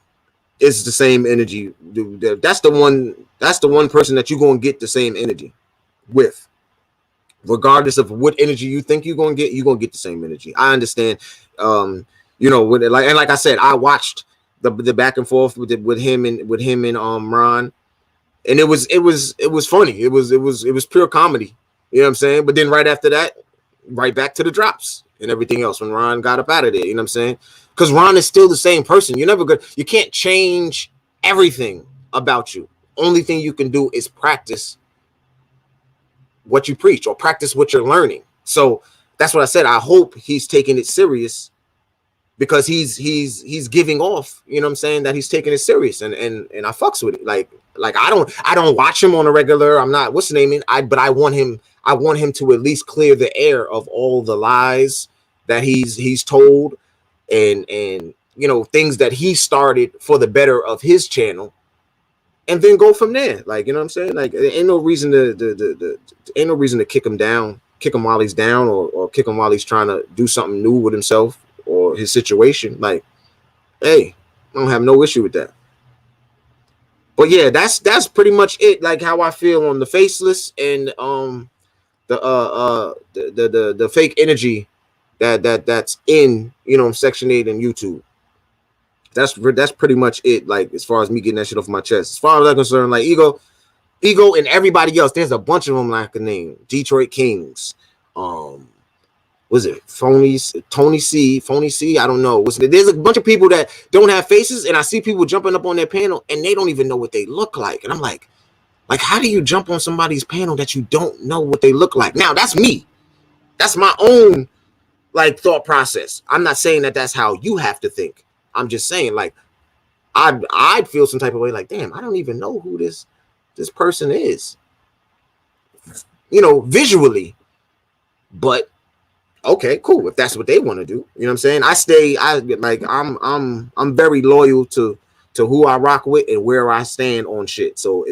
It's the same energy. That's the one person that you're going to get the same energy with. Regardless of what energy you think you're going to get the same energy. I understand. You know, like I said, I watched the back and forth with him and Ron, and it was funny. It was pure comedy. You know what I'm saying? But then right after that, right back to the drops and everything else when Ron got up out of there. You know what I'm saying? Because Ron is still the same person. You're never good. You can't change everything about you. Only thing you can do is practice what you preach or practice what you're learning. So that's what I said. I hope he's taking it serious, because he's giving off, you know what I'm saying, that he's taking it serious, and I fucks with it. Like I don't watch him on a regular. I'm not, what's the name? But I want him to at least clear the air of all the lies that he's told, and you know, things that he started for the better of his channel, and then go from there. Like, you know what I'm saying? Like, there ain't no reason to kick him down, kick him while he's down, or kick him while he's trying to do something new with himself or his situation. Like, hey, I don't have no issue with that. But yeah, that's pretty much it. Like, how I feel on the Faceless and the fake energy that's in, you know, Section 8 and YouTube. That's pretty much it. Like, as far as me getting that shit off my chest. As far as I'm concerned, like Ego and everybody else, there's a bunch of them like a name. Detroit Kings. Was it Phony C? I don't know. There's a bunch of people that don't have faces, and I see people jumping up on their panel and they don't even know what they look like. And I'm like, how do you jump on somebody's panel that you don't know what they look like? Now, that's me. That's my own, like, thought process. I'm not saying that that's how you have to think. I'm just saying, like, I'd feel some type of way, like, damn, I don't even know who this person is, you know, visually. But okay, cool. If that's what they want to do, you know what I'm saying? I'm very loyal to who I rock with and where I stand on shit. So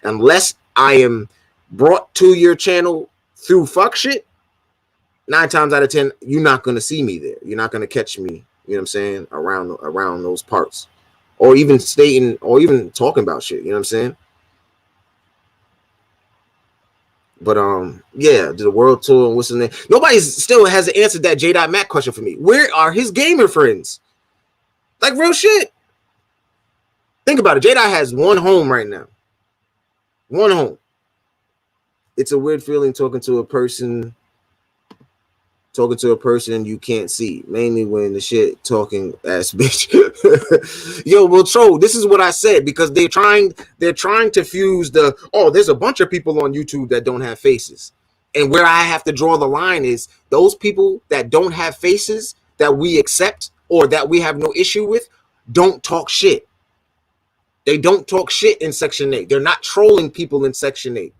unless I am brought to your channel through fuck shit, 9 times out of 10, you're not going to see me there. You're not going to catch me, you know what I'm saying, around those parts, or even stating or even talking about shit, you know what I'm saying? But yeah, the world tour and what's his name? Nobody still hasn't answered that J. Mac question for me. Where are his gamer friends? Like, real shit. Think about it. J. has one home right now. One home. It's a weird feeling talking to a person you can't see, mainly when the shit talking ass bitch. Yo, well, Troll, this is what I said, because they're trying to fuse there's a bunch of people on YouTube that don't have faces. And where I have to draw the line is those people that don't have faces that we accept or that we have no issue with don't talk shit. They don't talk shit in Section 8. They're not trolling people in Section 8.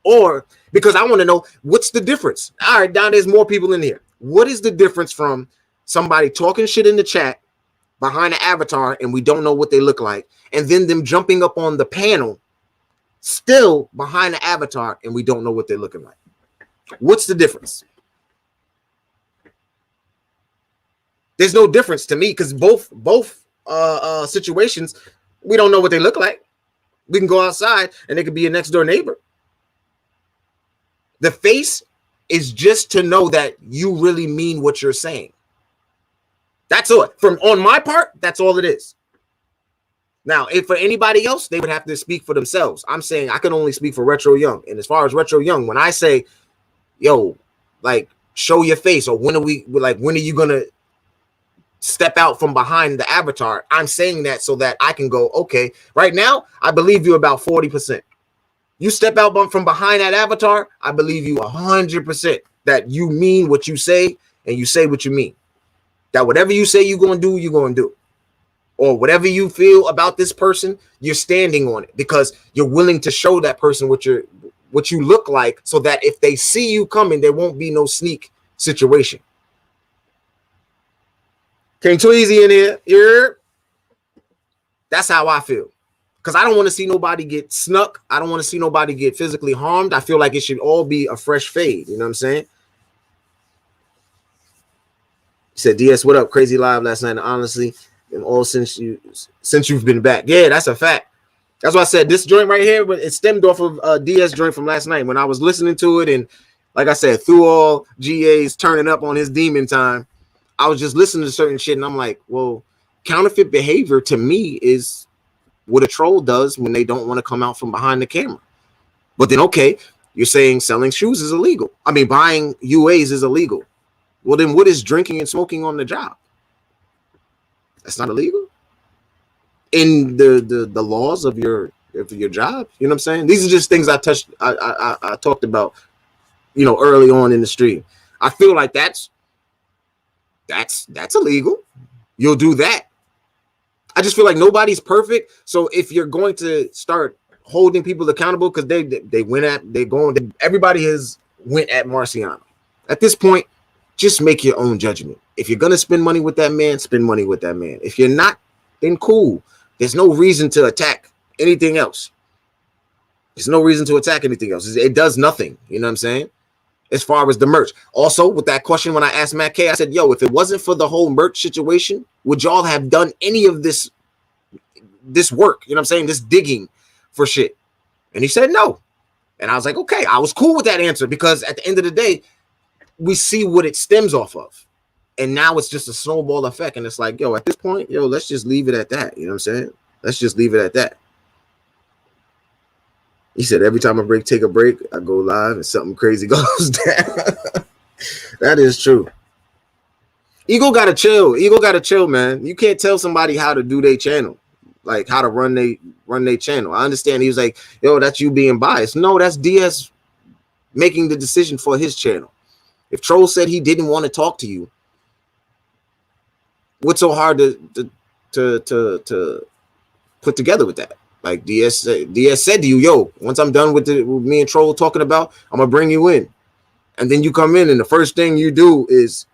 Or because I want to know what's the difference. All right, now there's more people in here. What is the difference from somebody talking shit in the chat behind an avatar and we don't know what they look like, and then them jumping up on the panel still behind the avatar and we don't know what they're looking like? What's the difference? There's no difference to me because both situations, we don't know what they look like. We can go outside and they could be a next door neighbor. The face is just to know that you really mean what you're saying. That's all. From on my part, that's all it is. Now, if for anybody else, they would have to speak for themselves. I'm saying I can only speak for Retroyoung. And as far as Retroyoung, when I say, yo, like, show your face, or when are you gonna step out from behind the avatar? I'm saying that so that I can go, okay, right now, I believe you about 40%. You step out from behind that avatar, I believe you 100% that you mean what you say and you say what you mean. That whatever you say you're going to do, you're going to do. Or whatever you feel about this person, you're standing on it because you're willing to show that person what you look like, so that if they see you coming, there won't be no sneak situation. Came too easy in here. Yeah. That's how I feel. Because I don't want to see nobody get snuck. I don't want to see nobody get physically harmed. I feel like it should all be a fresh fade. You know what I'm saying? He said, DS, what up? Crazy live last night. And honestly, and all since you've been back. Yeah, that's a fact. That's why I said this joint right here, but it stemmed off of DS joint from last night when I was listening to it. And like I said, through all GA's turning up on his demon time, I was just listening to certain shit. And I'm like, well, counterfeit behavior to me is what a troll does when they don't want to come out from behind the camera. But then, okay, you're saying selling shoes is illegal. I mean, buying UAs is illegal. Well, then what is drinking and smoking on the job? That's not illegal in the laws of your job. You know what I'm saying? These are just things I talked about, early on in the stream. I feel like that's illegal. You'll do that. I just feel like nobody's perfect. So if you're going to start holding people accountable because everybody has went at Marciano. At this point, just make your own judgment. If you're gonna spend money with that man, spend money with that man. If you're not, then cool. There's no reason to attack anything else. There's no reason to attack anything else. It does nothing. You know what I'm saying? As far as the merch. Also, with that question, when I asked Matt K, I said, yo, if it wasn't for the whole merch situation, would y'all have done any of this work? You know what I'm saying? This digging for shit. And he said no. And I was like, okay, I was cool with that answer because at the end of the day, we see what it stems off of. And now it's just a snowball effect. And it's like, yo, at this point, let's just leave it at that. You know what I'm saying? Let's just leave it at that. He said, every time I take a break, I go live and something crazy goes down. That is true. Ego gotta chill, man. You can't tell somebody how to do their channel, like how to run their channel. I understand he was like, yo, that's you being biased. No, that's DS making the decision for his channel. If Troll said he didn't want to talk to you, what's so hard to put together with that? Like DS said to you, yo, once I'm done with me and Troll talking about, I'm gonna bring you in. And then you come in and the first thing you do is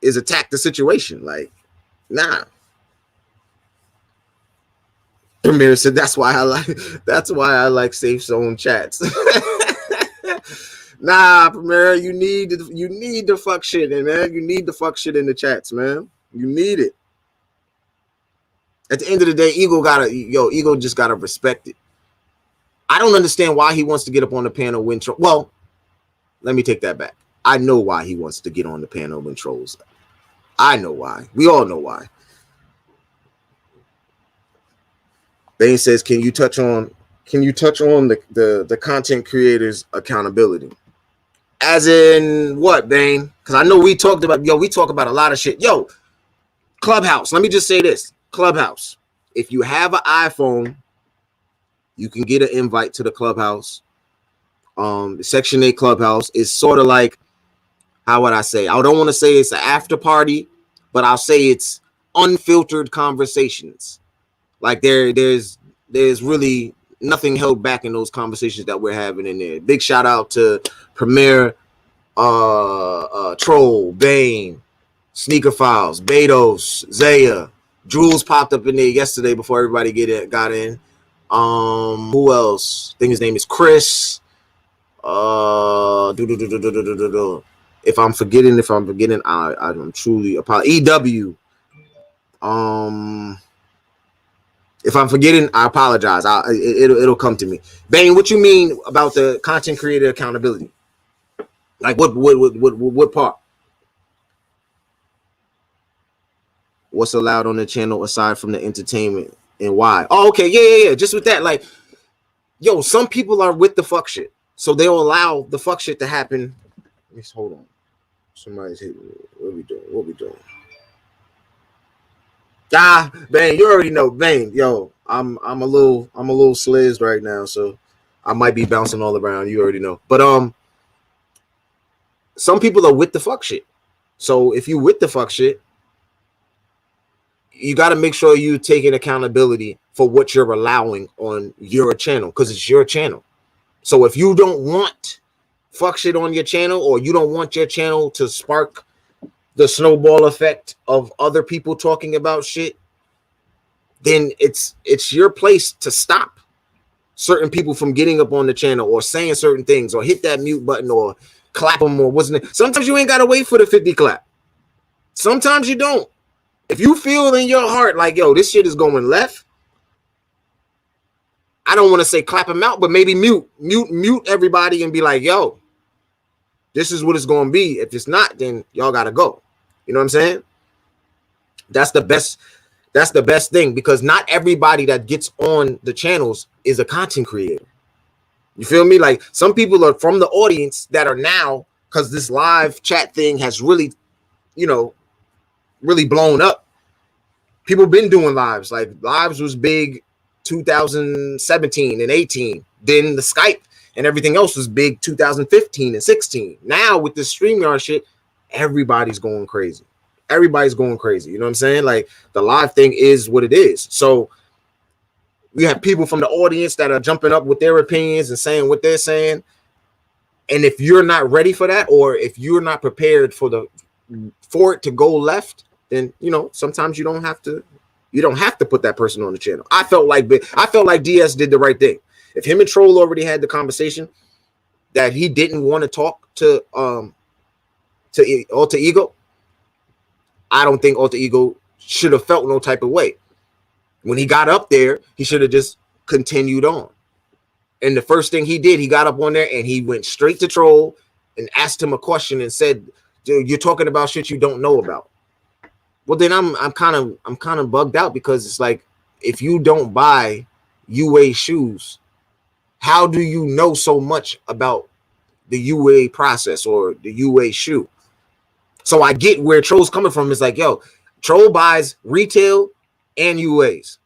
attack the situation. Like, nah. Premier said that's why I like safe zone chats. Nah, Premier, you need to fuck shit in, man. You need to fuck shit in the chats, man. You need it. At the end of the day, Ego just gotta respect it. I don't understand why he wants to get up on the panel when well, let me take that back. I know why he wants to get on the panel when trolls. I know why. We all know why. Bane says, can you touch on the content creators' accountability? As in what, Bane? Because I know we talk about a lot of shit. Yo, Clubhouse. Let me just say this. Clubhouse. If you have an iPhone, you can get an invite to the Clubhouse. The Section 8 Clubhouse is sort of like, how would I say? I don't want to say it's an after party, but I'll say it's unfiltered conversations. Like there's really nothing held back in those conversations that we're having in there. Big shout out to Premier, Troll, Bane, Sneaker Files, Betos, Zaya. Jules popped up in there yesterday before everybody got in. Who else? I think his name is Chris. If I'm forgetting, I'm truly apologize. EW. If I'm forgetting, I apologize. It'll come to me. Bane, what you mean about the content creator accountability? Like what part? What's allowed on the channel aside from the entertainment and why? Oh, okay, yeah. Just with that, like, yo, some people are with the fuck shit, so they'll allow the fuck shit to happen. Let's hold on. Somebody's hitting me. What we doing? Ah, Bane, you already know, Bane. Yo, I'm a little slizzed right now, so I might be bouncing all around. You already know, but some people are with the fuck shit. So if you with the fuck shit, you got to make sure you taking accountability for what you're allowing on your channel, because it's your channel. So if you don't want fuck shit on your channel, or you don't want your channel to spark the snowball effect of other people talking about shit, then it's your place to stop certain people from getting up on the channel or saying certain things, or hit that mute button, or clap them, or wasn't it? Sometimes you ain't got to wait for the 50 clap. Sometimes you don't. If you feel in your heart like, yo, this shit is going left, I don't want to say clap them out, but maybe mute everybody and be like, yo, this is what it's going to be. If it's not, then y'all got to go. You know what I'm saying? That's the best thing, because not everybody that gets on the channels is a content creator. You feel me? Like, some people are from the audience that are now, because this live chat thing has really, really blown up. People been doing lives. Like, lives was big 2017 and 18. Then the Skype and everything else was big 2015 and 16. Now with the StreamYard shit, everybody's going crazy. Everybody's going crazy. You know what I'm saying? Like, the live thing is what it is. So we have people from the audience that are jumping up with their opinions and saying what they're saying. And if you're not ready for that, or if you're not prepared for it to go left, then sometimes you don't have to put that person on the channel. I felt like DS did the right thing. If him and Troll already had the conversation that he didn't want to talk to Alter Ego, I don't think Alter Ego should have felt no type of way. When he got up there, he should have just continued on. And the first thing he did, he got up on there and he went straight to Troll and asked him a question and said, "Dude, you're talking about shit you don't know about." Well, then I'm kind of bugged out, because it's like, if you don't buy UA shoes, how do you know so much about the UA process or the UA shoe? So I get where Troll's coming from. It's like, yo, Troll buys retail and UAs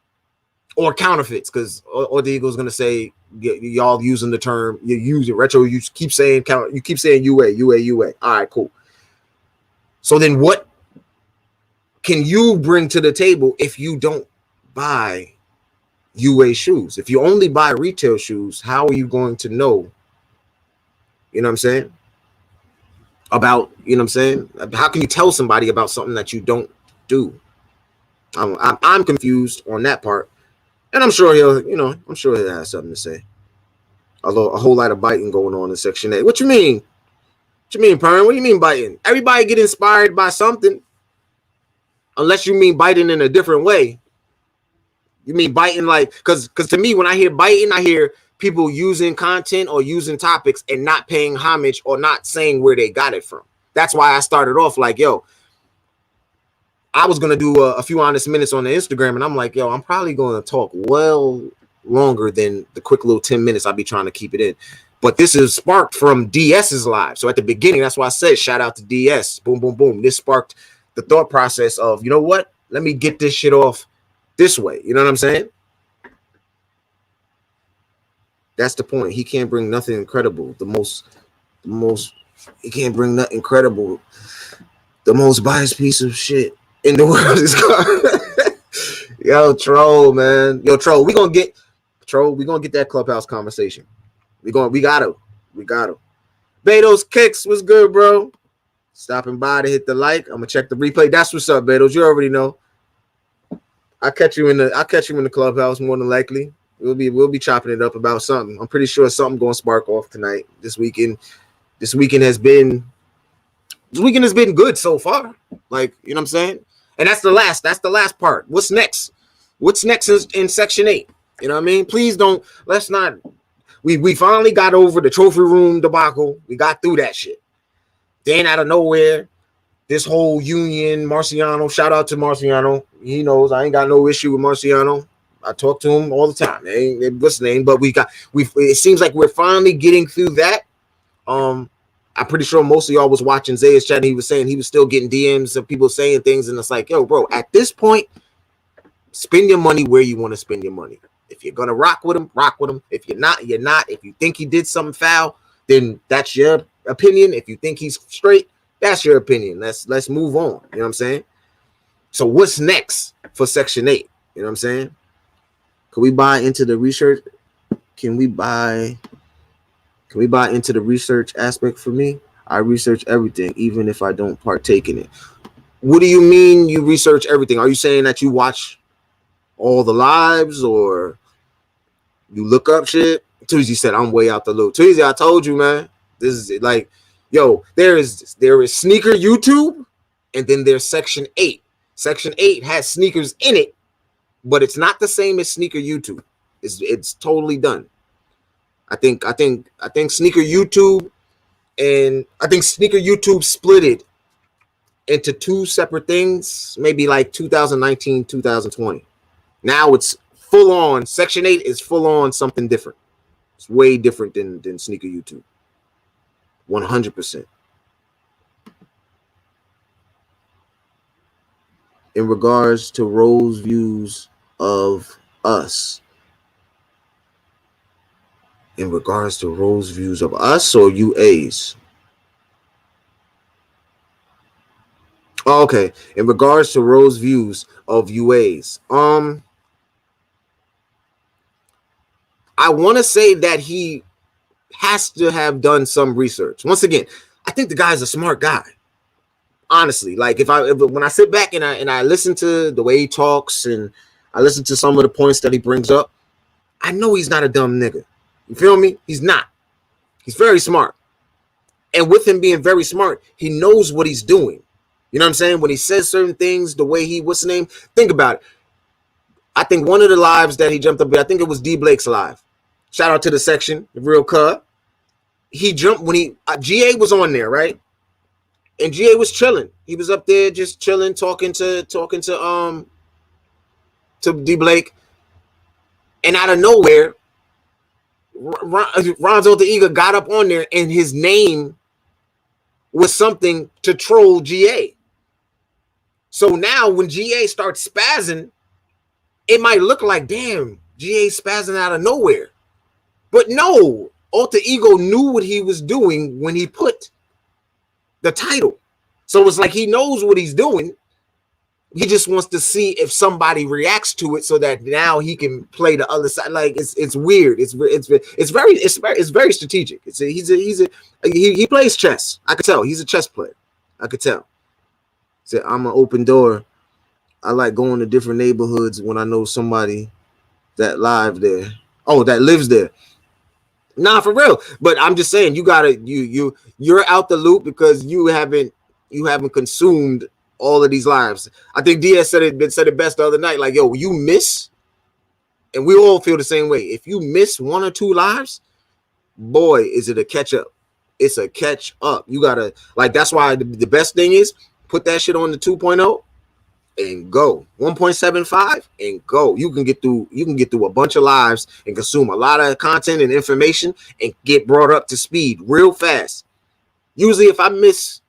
or counterfeits, because the Eagle's gonna say, y'all using the term, you use it retro, you keep saying UA. All right, cool. So then what can you bring to the table if you don't buy UA shoes? If you only buy retail shoes, how are you going to know, you know what I'm saying, about, how can you tell somebody about something that you don't do? I'm confused on that part, and I'm sure he'll have something to say. A whole lot of biting going on in Section 8. What you mean? What you mean, Perrin? What do you mean biting? Everybody get inspired by something. Unless you mean biting in a different way. You mean biting like, because to me, when I hear biting, I hear people using content or using topics and not paying homage or not saying where they got it from. That's why I started off like, yo, I was going to do a few honest minutes on the Instagram, and I'm like, yo, I'm probably going to talk well longer than the quick little 10 minutes I'll be trying to keep it in. But this is sparked from DS's live. So at the beginning, that's why I said shout out to DS. Boom, boom, boom. This sparked the thought process of, you know what? Let me get this shit off this way. You know what I'm saying? That's the point. He can't bring nothing incredible. He can't bring nothing incredible. The most biased piece of shit. in the world is car. Yo, troll, man. Yo, troll. We gonna get that clubhouse conversation. We got to. Beto's Kicks was good, bro. Stopping by to hit the like. I'm gonna check the replay. That's what's up, Betos. You already know. I'll catch you in the clubhouse more than likely. We'll be chopping it up about something. I'm pretty sure something gonna spark off tonight. This weekend has been good so far. Like, you know what I'm saying? And that's the last part. What's next? What's next in Section 8? You know what I mean? Please don't, let's not, we finally got over the trophy room debacle. We got through that shit. Then out of nowhere, this whole union, Marciano, shout out to Marciano. He knows I ain't got no issue with Marciano. I talk to him all the time. What's the name? But it seems like we're finally getting through that. I'm pretty sure most of y'all was watching Zaya's chat and he was saying he was still getting DMs of people saying things, and it's like, yo, bro, at this point, spend your money where you want to spend your money. If you're gonna rock with him, rock with him. If you're not, you're not. If you think he did something foul, then that's your opinion. If you think he's straight, that's your opinion. Let's move on. You know what I'm saying? So what's next for Section 8? You know what I'm saying? Can we buy into the research? Can we buy into the research aspect for me? I research everything, even if I don't partake in it. What do you mean you research everything? Are you saying that you watch all the lives or you look up shit? Tuesday said, I'm way out the loop. Tuesday, I told you, man. This is like, yo, there is sneaker YouTube, and then there's Section 8. Section 8 has sneakers in it, but it's not the same as sneaker YouTube. It's totally done. I think sneaker YouTube split it into two separate things, maybe like 2019, 2020. Now it's full on. Section 8 is full on something different. It's way different than sneaker YouTube. 100%. In regards to Rose's views of us. In regards to Rose's views of us or UAs? Oh, okay. In regards to Rose's views of UAs. I want to say that he has to have done some research. Once again, I think the guy's a smart guy. Honestly, like when I sit back and I listen to the way he talks and I listen to some of the points that he brings up, I know he's not a dumb nigga. You feel me? He's not. He's very smart. And with him being very smart, he knows what he's doing. You know what I'm saying? When he says certain things, the way what's the name? Think about it. I think one of the lives that he jumped up with, I think it was D Blake's live. Shout out to the section, the real cub. He jumped when GA was on there, right? And GA was chilling. He was up there just chilling, talking to D Blake. And out of nowhere, Ronzo the Eagle got up on there and his name was something to troll GA. So now when GA starts spazzing, it might look like, damn, GA spazzing out of nowhere. But no, Alter Ego knew what he was doing when he put the title. So it's like he knows what he's doing. He just wants to see if somebody reacts to it so that now he can play the other side. Like it's weird. It's very strategic. He plays chess. I could tell he's a chess player. I could tell. Said I'm an open door. I like going to different neighborhoods when I know somebody that live there. Oh, that lives there. Nah, for real. But I'm just saying you're out the loop because you haven't consumed all of these lives. I think Diaz said it best the other night. Like, yo, you miss, and we all feel the same way. If you miss one or two lives, boy, is it a catch up. It's a catch up. You gotta that's why the best thing is put that shit on the 2.0 and go 1.75 and go. You can get through a bunch of lives and consume a lot of content and information and get brought up to speed real fast. Usually if I miss,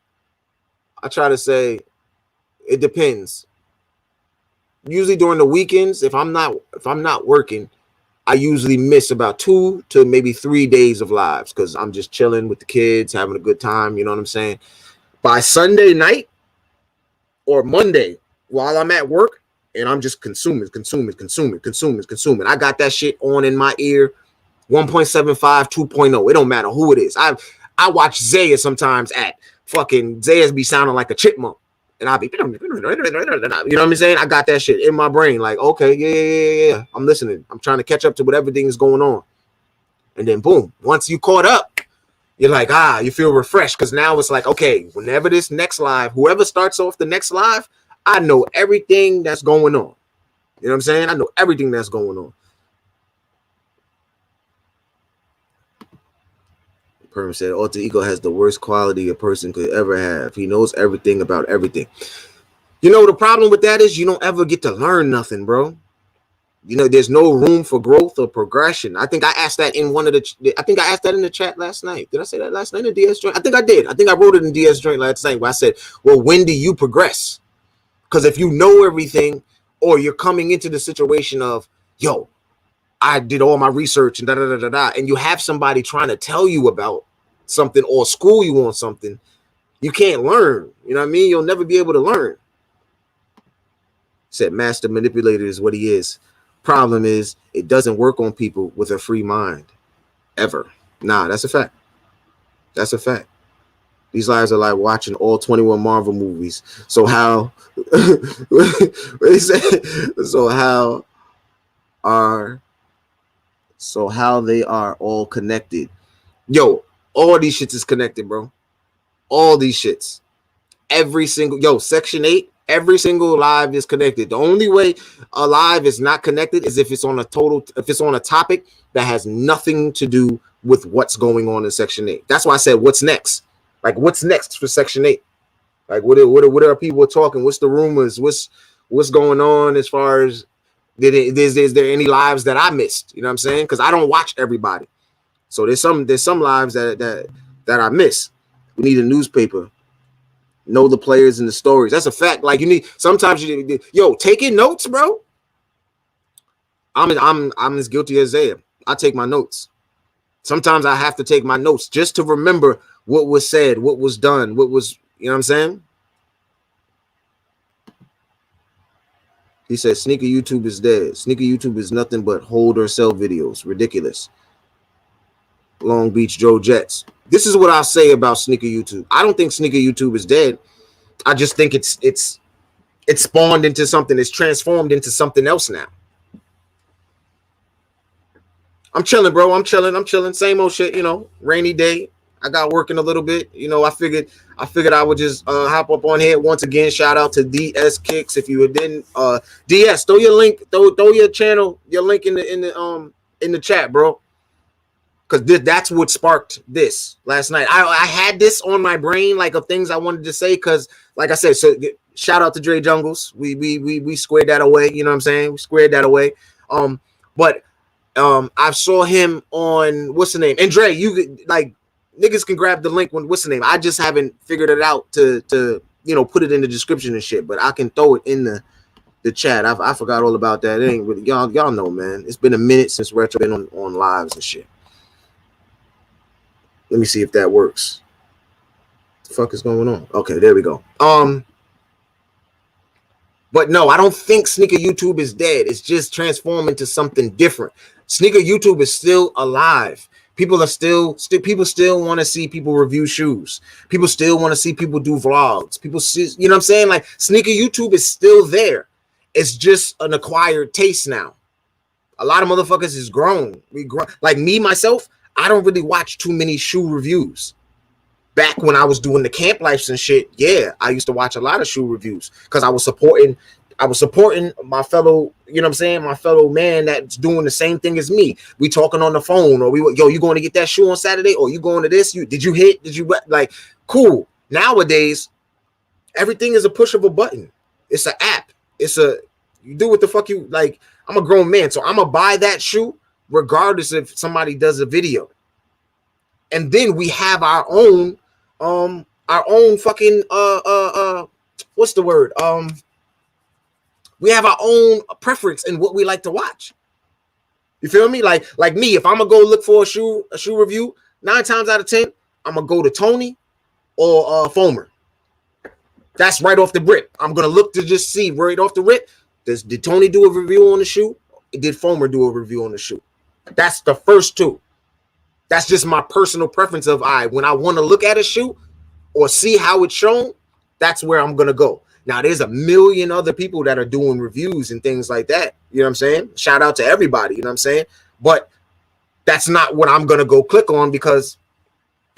I try to say it depends. Usually during the weekends, if I'm not working, I usually miss about 2 to maybe 3 days of lives because I'm just chilling with the kids, having a good time. You know what I'm saying? By Sunday night or Monday, while I'm at work, and I'm just consuming. I got that shit on in my ear, 1.75, 2.0. It don't matter who it is. I watch Zaya sometimes at fucking Zaya's be sounding like a chipmunk. And I'll be, you know what I'm saying? I got that shit in my brain. Like, okay, yeah. I'm listening. I'm trying to catch up to what everything is going on. And then boom, once you caught up, you're like, you feel refreshed. Because now it's like, okay, whenever this next live, whoever starts off the next live, I know everything that's going on. You know what I'm saying? I know everything that's going on. Perm said, alter ego has the worst quality a person could ever have. He knows everything about everything. You know, the problem with that is you don't ever get to learn nothing, bro. You know, there's no room for growth or progression. I think I asked that in I think I asked that in the chat last night. Did I say that last night in the DS joint? I think I did. I think I wrote it in DS joint last night where I said, well, when do you progress? Because if you know everything, or you're coming into the situation of, yo, I did all my research and and you have somebody trying to tell you about something or school you on something, you can't learn. You know what I mean? You'll never be able to learn. Said master manipulator is what he is. Problem is, it doesn't work on people with a free mind. Ever. Nah, that's a fact. That's a fact. These lives are like watching all 21 Marvel movies. So how so how they are all connected. Yo, all these shits is connected, bro. All these shits. Every single Section 8, every single live is connected. The only way a live is not connected is if it's on a topic that has nothing to do with what's going on in Section 8. That's why I said what's next. Like, what's next for Section 8? Like, what are people talking? What's the rumors? What's going on as far as is there any lives that I missed? You know what I'm saying? Because I don't watch everybody. So there's some lives that I miss. We need a newspaper. Know the players and the stories. That's a fact. Like, sometimes taking notes, bro. I'm as guilty as Zaya. I take my notes. Sometimes I have to take my notes just to remember what was said, what was done, what was, you know what I'm saying? He said, sneaker YouTube is dead. Sneaker YouTube is nothing but hold or sell videos. Ridiculous. Long Beach Joe Jets. This is what I'll say about sneaker YouTube. I don't think sneaker YouTube is dead. I just think it's spawned into something. It's transformed into something else now. I'm chilling, bro. I'm chilling. Same old shit, rainy day. I got working a little bit. I figured I would just hop up on here once again. Shout out to DS Kicks. If you didn't, DS, throw your link, throw your channel, your link in the chat, bro. Because that's what sparked this last night. I had this on my brain, like, of things I wanted to say. Because, like I said, so shout out to Dre Jungles. We squared that away. You know what I'm saying? We squared that away. But I saw him on what's the name? And Dre, you like niggas can grab the link when what's the name? I just haven't figured it out to put it in the description and shit. But I can throw it in the chat. I forgot all about that. It ain't really, y'all know, man. It's been a minute since Retro been on lives and shit. Let me see if that works. What the fuck is going on? Okay, there we go. But no, I don't think sneaker YouTube is dead. It's just transformed into something different. Sneaker YouTube is still alive. People still want to see people review shoes. People still want to see people do vlogs. People see, you know what I'm saying? Like, sneaker YouTube is still there. It's just an acquired taste now. A lot of motherfuckers is grown. Like me, myself, I don't really watch too many shoe reviews. Back when I was doing the camp lives and shit, yeah, I used to watch a lot of shoe reviews because I was supporting my fellow, you know what I'm saying, my fellow man that's doing the same thing as me. We talking on the phone, or you going to get that shoe on Saturday, or you going to this? Did you like, cool. Nowadays, everything is a push of a button. It's an app. You do what the fuck you like. I'm a grown man, so I'm gonna buy that shoe regardless if somebody does a video. And then we have our own fucking what's the word? We have our own preference in what we like to watch. You feel me? Like me, if I'm gonna go look for a shoe review, 9 times out of 10, I'm gonna go to Tony or Foamer. That's right off the rip. I'm gonna look to just see right off the rip. Did Tony do a review on the shoe? Did Fomer do a review on the shoe? That's the first two. That's just my personal preference of when I want to look at a shoe or see how it's shown, that's where I'm gonna go. Now there's a million other people that are doing reviews and things like that. You know what I'm saying? Shout out to everybody, you know what I'm saying? But that's not what I'm gonna go click on, because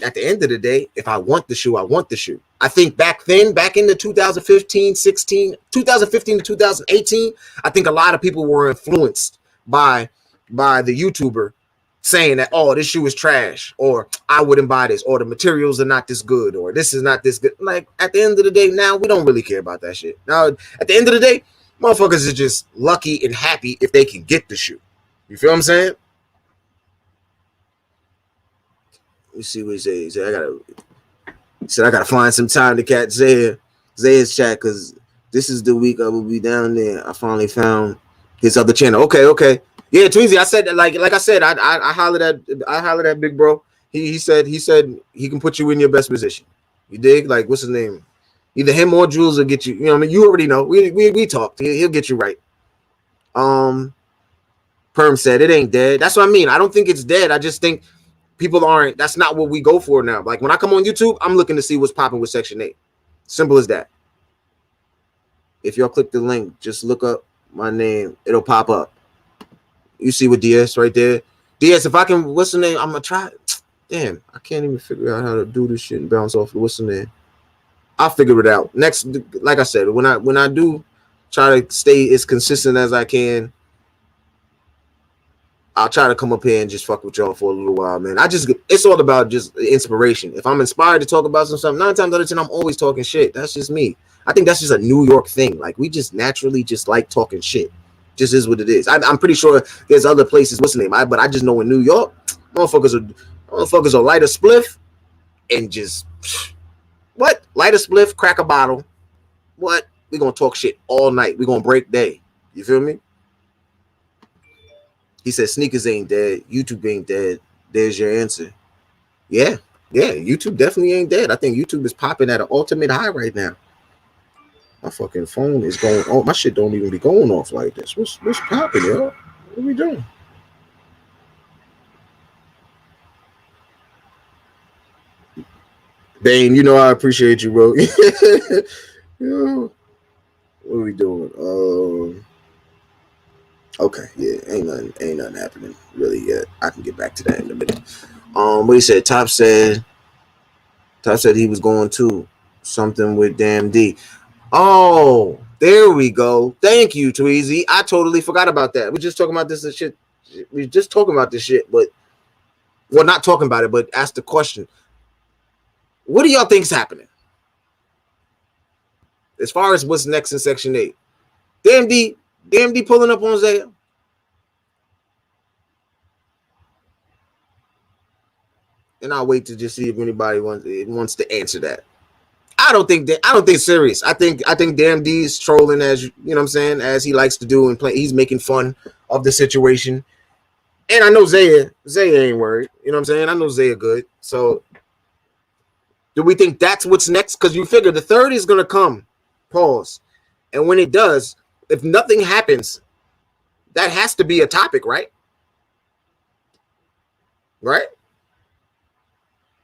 at the end of the day, if I want the shoe, I want the shoe. I think back in the 2015 to 2018, I think a lot of people were influenced by the YouTuber saying that, oh, this shoe is trash, or I wouldn't buy this, or the materials are not this good, or this is not this good. Like, at the end of the day, now we don't really care about that shit. Now, at the end of the day, motherfuckers are just lucky and happy if they can get the shoe. You feel what I'm saying? Let's see what he says. He said I gotta find some time to catch Zaya's chat, because this is the week I will be down there. I finally found his other channel. Okay. Yeah, Tweezy. I said that, like I said, I hollered at Big Bro. He said he can put you in your best position. You dig? Like, what's his name? Either him or Jules will get you. You know what I mean? You already know. We talked. He'll get you right. Perm said it ain't dead. That's what I mean. I don't think it's dead. I just think people aren't. That's not what we go for now. Like, when I come on YouTube, I'm looking to see what's popping with Section 8. Simple as that. If y'all click the link, just look up my name. It'll pop up. You see what DS right there? DS, if I can, what's the name? I'm gonna try. Damn, I can't even figure out how to do this shit and bounce off. What's the name? I'll figure it out. Next, like I said, when I do try to stay as consistent as I can, I'll try to come up here and just fuck with y'all for a little while, man. It's all about just inspiration. If I'm inspired to talk about something, 9 times out of 10, I'm always talking shit. That's just me. I think that's just a New York thing. Like, we just naturally just like talking shit. Just is what it is. I'm pretty sure there's other places. What's the name? But I just know in New York, motherfuckers will light a spliff and just light a spliff, crack a bottle. We're gonna talk shit all night. We're gonna break day. You feel me? He said sneakers ain't dead. YouTube ain't dead. There's your answer. Yeah. YouTube definitely ain't dead. I think YouTube is popping at an ultimate high right now. My fucking phone is going. Oh, my shit don't even be going off like this. What's popping, yo? What are we doing? Bane, you know I appreciate you, bro. Yo, what are we doing? Okay, yeah, ain't nothing happening really yet. I can get back to that in a minute. What he said? Top said he was going to something with Damn D. Oh, there we go. Thank you, Tweezy. I totally forgot about that. We're just talking about this shit. We're just talking about this shit, but not talking about it, but ask the question. What do y'all think's happening? As far as what's next in Section 8. Damn D pulling up on Zaya. And I'll wait to just see if anybody wants to answer that. I don't think serious. I think Damn D's trolling, as you know what I'm saying, as he likes to do, and play. He's making fun of the situation. And I know Zaya ain't worried. You know what I'm saying? I know Zaya good. So do we think that's what's next? Because you figure the third is gonna come. Pause. And when it does, if nothing happens, that has to be a topic, right? Right?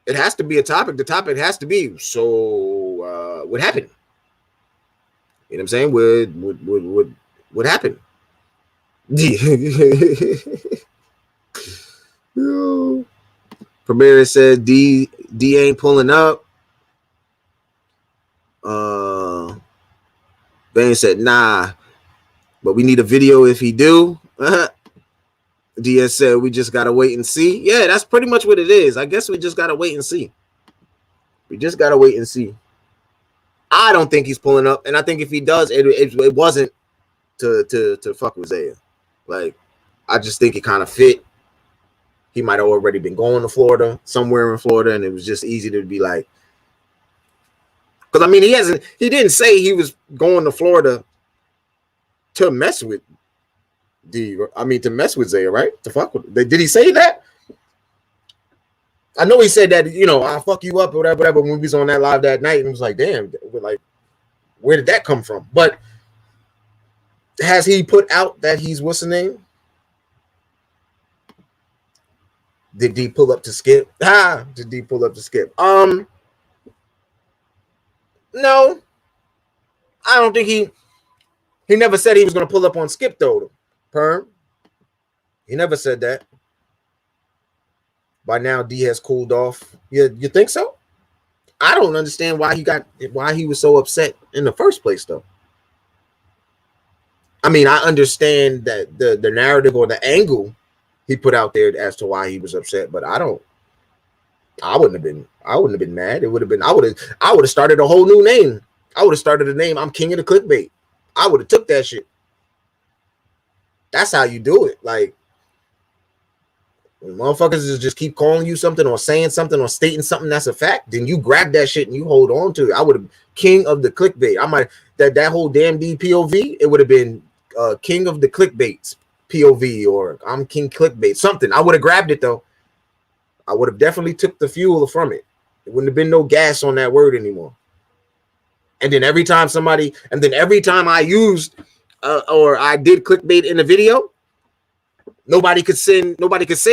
It has to be a topic. The topic has to be, so what happened? You know what I'm saying? What happened? Premier said D ain't pulling up. Bane said nah, but we need a video if he do. DS said we just gotta wait and see. Yeah, that's pretty much what it is. I guess we just gotta wait and see. I don't think he's pulling up, and I think if he does, it wasn't to fuck with Zaya. Like, I just think it kind of fit. He might have already been going to Florida, somewhere in Florida, and it was just easy to be like, because I mean, he didn't say he was going to Florida to mess with to mess with Zaya, right? To fuck with. Did he say that? I know he said that, I'll fuck you up or whatever, when we was on that live that night, and it was like, damn, like, Where did that come from? But has he put out that he's what's the name? Did D pull up to skip? Did D pull up to skip? No, I don't think he never said he was gonna pull up on Skip though. Perm. He never said that. By now D has cooled off. You think so? I don't understand why he was so upset in the first place though. I mean, I understand that the narrative or the angle he put out there as to why he was upset, but I wouldn't have been mad. It would have been I would have started a whole new name. I would have started a name. I'm king of the clickbait. I would have took that shit. That's how you do it. Like, when motherfuckers just keep calling you something or saying something or stating something that's a fact, then you grab that shit and you hold on to it. I would have king of the clickbait. I might that whole damn D POV, it would have been king of the clickbaits POV or I'm king clickbait, something. I would have grabbed it though. I would have definitely took the fuel from it. It wouldn't have been no gas on that word anymore. And then every time I used or I did clickbait in a video, nobody could say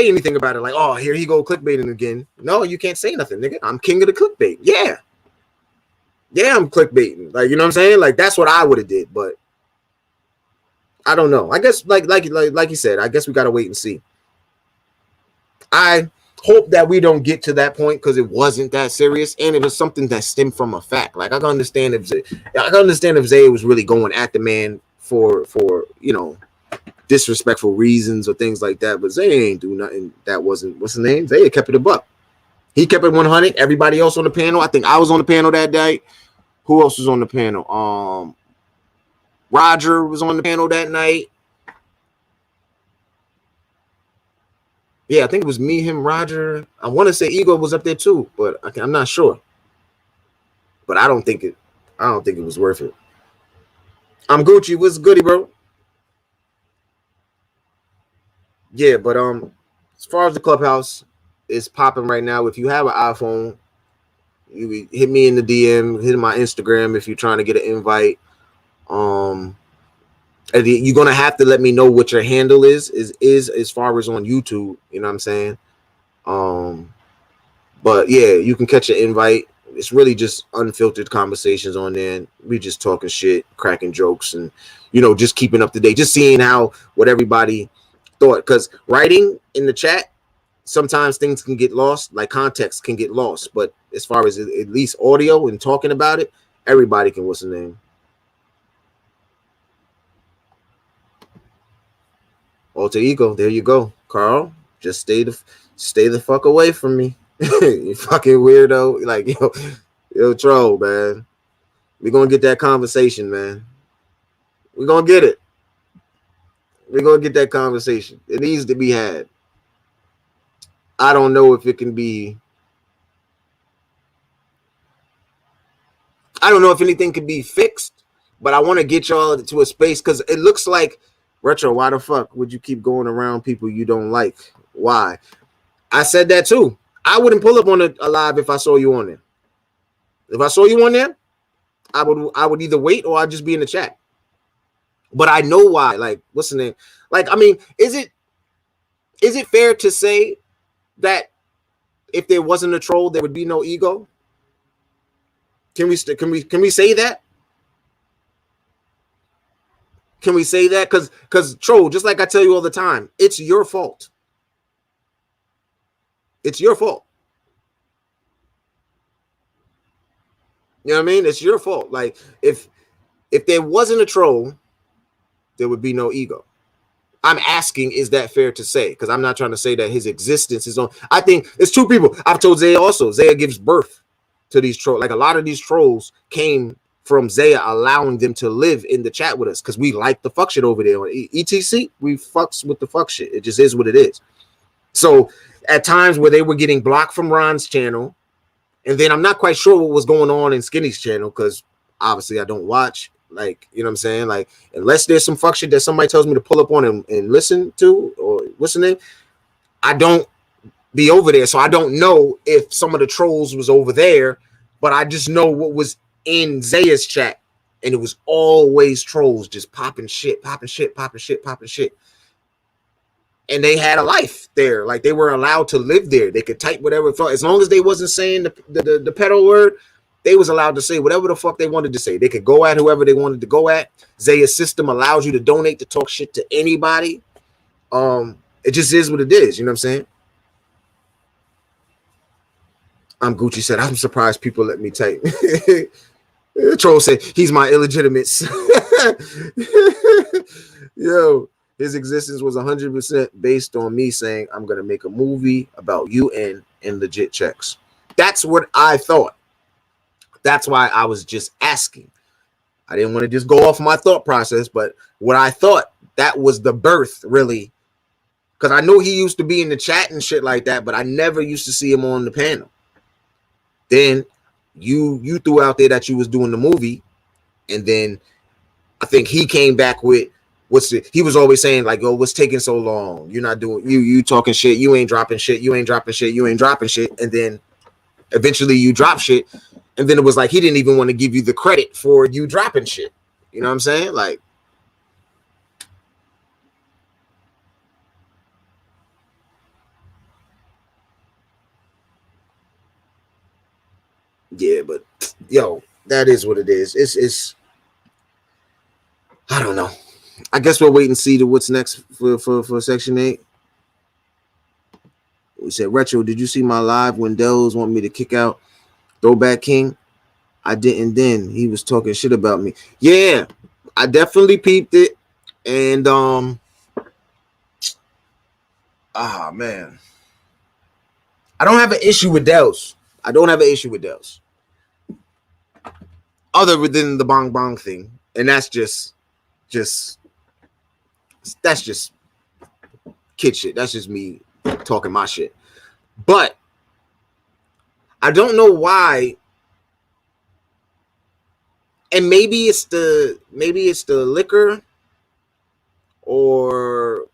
anything about it. Like, oh, here he go clickbaiting again. No, you can't say nothing, nigga. I'm king of the clickbait. Yeah, I'm clickbaiting. Like, you know what I'm saying? Like, that's what I would have did. But I don't know. I guess like you said, I guess we gotta wait and see. I hope that we don't get to that point because it wasn't that serious and it was something that stemmed from a fact. Like, I can understand if Zaya was really going at the man for disrespectful reasons or things like that, but Zaya ain't do nothing. That wasn't what's the name. Zaya kept it a buck. He kept it 100. Everybody else on the panel, I think I was on the panel that day. Who else was on the panel? Roger was on the panel that night. Yeah, I think it was me, him, Roger. I want to say Ego was up there too, but I'm not sure. But I don't think it was worth it. I'm Gucci. What's goody, bro? Yeah, but as far as the clubhouse, it's popping right now. If you have an iPhone, you hit me in the DM, hit my Instagram if you're trying to get an invite. You're gonna have to let me know what your handle is as far as on YouTube. You know what I'm saying? But yeah, you can catch an invite. It's really just unfiltered conversations on there. We just talking shit, cracking jokes, and just keeping up to date, just seeing what everybody thought. Because writing in the chat, sometimes things can get lost, like context can get lost. But as far as at least audio and talking about it, everybody can. What's the name? Alter ego, there you go, Carl. Just stay the fuck away from me, you fucking weirdo. Like yo, troll, man. We're gonna get that conversation, man. We're gonna get it. We're gonna get that conversation. It needs to be had. I don't know if it can be. I don't know if anything can be fixed, but I want to get y'all to a space because it looks like Retro. Why the fuck would you keep going around people you don't like? Why? I said that too. I wouldn't pull up on a live if I saw you on there. If I saw you on there, I would either wait or I'd just be in the chat. But I know why. Like, what's the name? Like, I mean, is it fair to say that if there wasn't a troll, there would be no ego? Can we say that? Can we say that? Because troll, just like I tell you all the time, it's your fault. It's your fault. You know what I mean? It's your fault. Like, if there wasn't a troll, there would be no ego. I'm asking, is that fair to say? Because I'm not trying to say that his existence is on. I think it's two people. I've told Zaya also. Zaya gives birth to these trolls. Like, a lot of these trolls came from Zaya allowing them to live in the chat with us because we like the fuck shit over there on ETC. We fucks with the fuck shit. It just is what it is. So at times where they were getting blocked from Ron's channel, and then I'm not quite sure what was going on in Skinny's channel because obviously I don't watch. Like, you know what I'm saying? Like, unless there's some fuck shit that somebody tells me to pull up on and listen to, or what's the name? I don't be over there. So I don't know if some of the trolls was over there, but I just know what was in Zaya's chat and it was always trolls just popping shit, popping shit, popping shit, popping shit. And they had a life there. Like, they were allowed to live there. They could type whatever thought, as long as they wasn't saying the pedal word, they was allowed to say whatever the fuck they wanted to say. They could go at whoever they wanted to go at. Zaya's system allows you to donate to talk shit to anybody. It just is what it is. You know what I'm saying? Gucci said, I'm surprised people let me type. Troll said, he's my illegitimate Yo, his existence was 100% based on me saying, I'm going to make a movie about you and legit checks. That's what I thought. That's why I was just asking. I didn't want to just go off my thought process, but what I thought, that was the birth, really. Because I know he used to be in the chat and shit like that, but I never used to see him on the panel. Then you threw out there that you was doing the movie, and then I think he came back with he was always saying like, "Oh, what's taking so long? You're not doing you talking shit. You ain't dropping shit. You ain't dropping shit. You ain't dropping shit." And then eventually you drop shit, and then it was like he didn't even want to give you the credit for you dropping shit. You know what I'm saying? Like, yeah, but yo, that is what it is. It's I don't know. I guess we'll wait and see to what's next for Section 8. We said, Retro, did you see my live when Dells want me to kick out Throwback King? I didn't then. He was talking shit about me. Yeah, I definitely peeped it. And man. I don't have an issue with Dells. I don't have an issue with Dells. Other than the bong bong thing. And that's just kid shit. That's just me talking my shit. But I don't know why. And maybe it's the liquor, or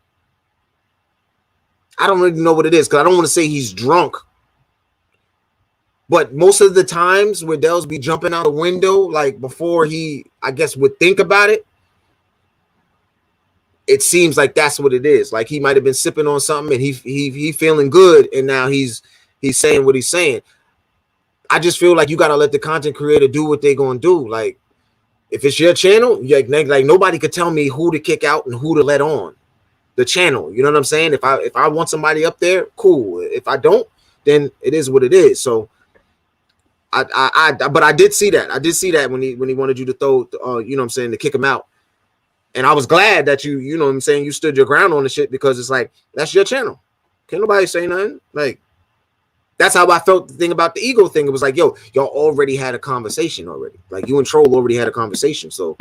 I don't really know what it is, because I don't want to say he's drunk. But most of the times where Dells be jumping out a window, like before he, I guess, would think about it, it seems like that's what it is. Like he might have been sipping on something and he feeling good, and now he's saying what he's saying. I just feel like you gotta let the content creator do what they're gonna do. Like, if it's your channel, like nobody could tell me who to kick out and who to let on the channel. You know what I'm saying? If I want somebody up there, cool. If I don't, then it is what it is. So but I did see that. I did see that when he wanted you to throw, you know what I'm saying, to kick him out. And I was glad that you know what I'm saying, you stood your ground on the shit, because it's like, that's your channel. Can't nobody say nothing. Like, that's how I felt the thing about the ego thing. It was like, yo, y'all already had a conversation already. Like, you and Troll already had a conversation. So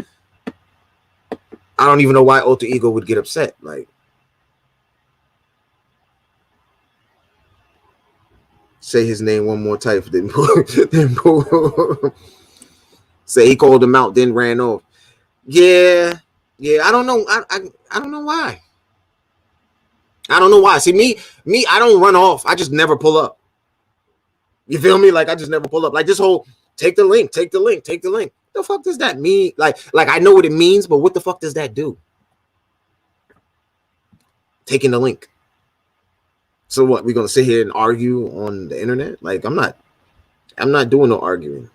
I don't even know why Alter Ego would get upset. Like, say his name one more time. Then say he called him out, then ran off. Yeah. I don't know. I don't know why. I don't know why. See, me, I don't run off. I just never pull up. You feel me? Like, I just never pull up. Like, this whole take the link. The fuck does that mean? Like I know what it means, but what the fuck does that do? Taking the link. So what? We're gonna sit here and argue on the internet? Like, I'm not doing no arguing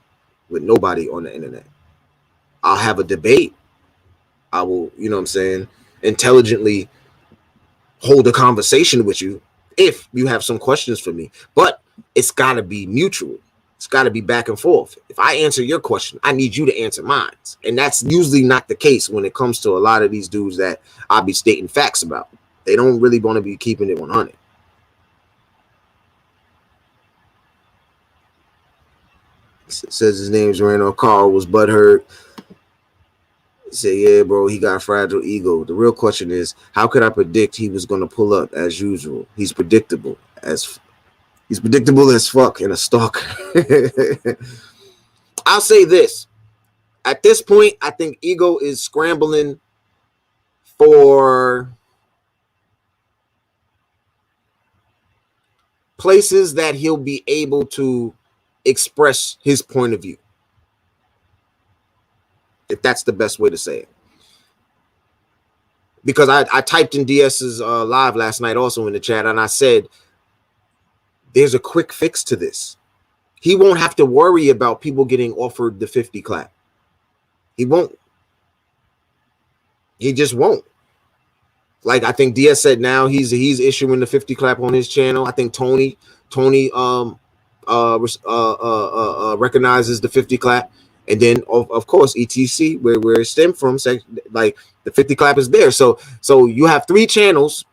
with nobody on the internet. I'll have a debate. I will, you know what I'm saying, intelligently hold a conversation with you if you have some questions for me. But it's got to be mutual. It's got to be back and forth. If I answer your question, I need you to answer mine. And that's usually not the case when it comes to a lot of these dudes that I'll be stating facts about. They don't really want to be keeping it 100. It says his name's Randall. Carl was butthurt. Say, yeah, bro, he got fragile ego. The real question is, how could I predict he was going to pull up as usual? He's predictable as fuck and a stalker. I'll say this. At this point, I think Ego is scrambling for places that he'll be able to express his point of view. if that's the best way to say it. Because I typed in DS's live last night also in the chat, and I said, there's a quick fix to this. He won't have to worry about people getting offered the 50 clap. He won't. He just won't. Like, I think DS said now he's issuing the 50 clap on his channel. I think Tony recognizes the 50 clap. And then of course ETC, where it stemmed from, like the 50 clap is there. So you have 3 channels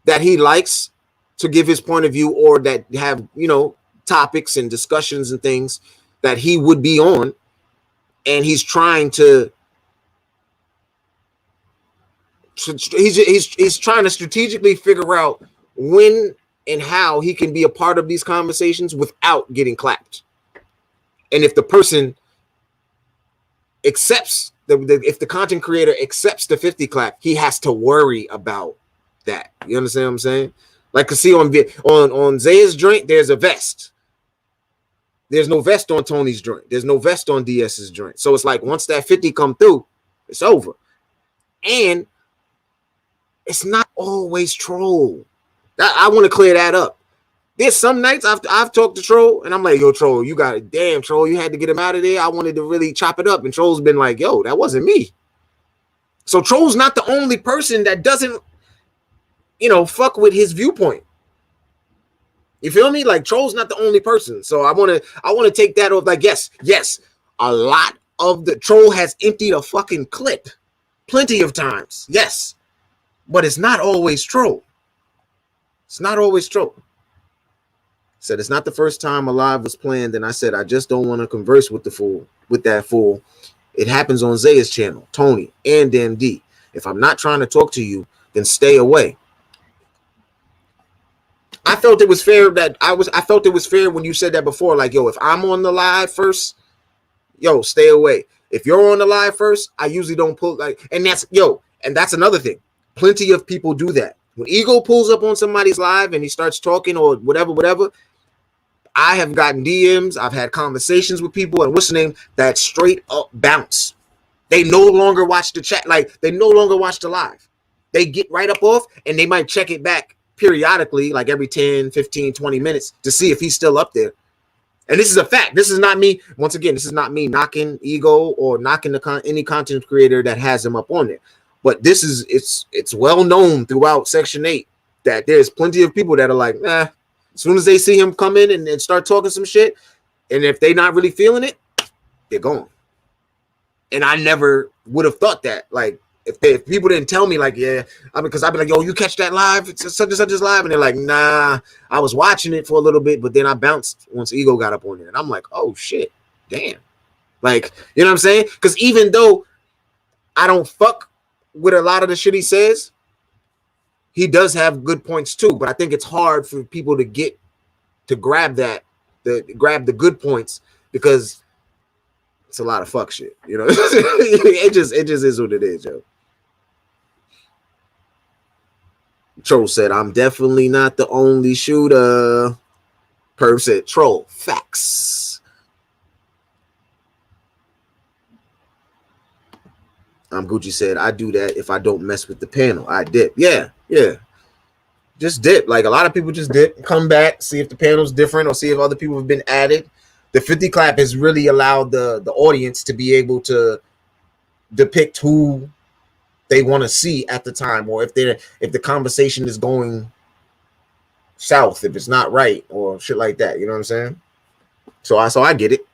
that he likes to give his point of view, or that have, you know, topics and discussions and things that he would be on, and he's trying to he's trying to strategically figure out when and how he can be a part of these conversations without getting clapped. And if the person accepts if the content creator accepts the 50 clap, he has to worry about that. You understand what I'm saying? Like, cause see on Zaya's joint, there's a vest. There's no vest on Tony's joint. There's no vest on DS's joint. So it's like, once that 50 come through, it's over. And it's not always troll. I want to clear that up. There's some nights I've talked to Troll, and I'm like, yo, Troll, you got it. Damn, Troll, you had to get him out of there. I wanted to really chop it up. And Troll's been like, yo, that wasn't me. So Troll's not the only person that doesn't, you know, fuck with his viewpoint. You feel me? Like, Troll's not the only person. So I want to take that off. Like, yes, a lot of the Troll has emptied a fucking clip plenty of times. Yes. But it's not always Troll. It's not always Troll. Said it's not the first time a live was planned, and I said I just don't want to converse with that fool. It happens on Zaya's channel, Tony, and MD. If I'm not trying to talk to you, then stay away. I felt it was fair when you said that before. Like, yo, if I'm on the live first, yo, stay away. If you're on the live first, I usually don't pull, like, and that's another thing. Plenty of people do that. When Ego pulls up on somebody's live and he starts talking or whatever, I have gotten DMs, I've had conversations with people, and what's the name, that straight up bounce. They no longer watch the chat, like, they no longer watch the live. They get right up off, and they might check it back periodically, like every 10, 15, 20 minutes to see if he's still up there. And this is a fact. This is not me. Once again, this is not me knocking Ego or knocking any content creator that has him up on there. But this is, it's well known throughout Section 8 that there's plenty of people that are like, nah, as soon as they see him come in and start talking some shit, and if they're not really feeling it, they're gone. And I never would have thought that. Like, if people didn't tell me, like, yeah, because I'd be like, yo, you catch that live? It's such and such is live. And they're like, nah, I was watching it for a little bit, but then I bounced once Ego got up on there. And I'm like, oh, shit, damn. Like, you know what I'm saying? Because even though I don't fuck with a lot of the shit he says, he does have good points too. But I think it's hard for people to grab the good points, because it's a lot of fuck shit, you know. it just is what it is, yo. Troll said, I'm definitely not the only shooter. Perv said, Troll, facts. Gucci said, I do that if I don't mess with the panel. I dip. Yeah. Just dip. Like, a lot of people just dip, come back, see if the panel's different or see if other people have been added. The 50 clap has really allowed the audience to be able to depict who they want to see at the time, or if the conversation is going south, if it's not right or shit like that. You know what I'm saying? So I get it.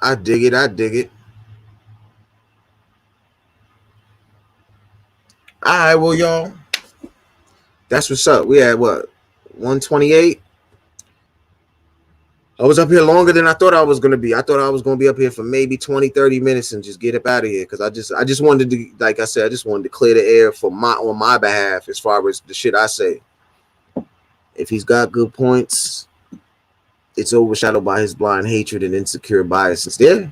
I dig it. All right, well, y'all, that's what's up. We had what, 128? I was up here longer than I thought I was going to be. I thought I was going to be up here for maybe 20, 30 minutes and just get up out of here, because I just wanted to, like I said, I just wanted to clear the air on my behalf as far as the shit I say. If he's got good points, it's overshadowed by his blind hatred and insecure biases. Yeah.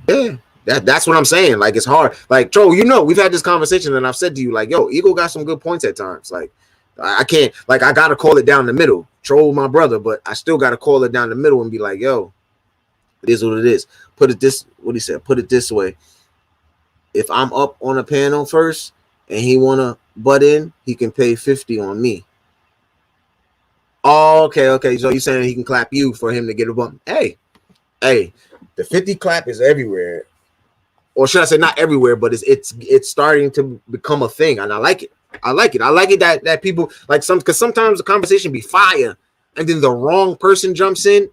That's what I'm saying. Like, it's hard. Like, Troll, you know, we've had this conversation, and I've said to you, like, yo, Ego got some good points at times. Like, I can't, like, I gotta call it down the middle. troll my brother, but I still got to call it down the middle and be like, yo, it is what it is. Put it this, what he said, put it this way. If I'm up on a panel first and he want to butt in, he can pay 50 on me. Oh, okay. So you saying he can clap you for him to get a bump? Hey, the 50 clap is everywhere. Or should I say not everywhere, but it's starting to become a thing, and I like it. I like it that people like because sometimes the conversation be fire, and then the wrong person jumps in,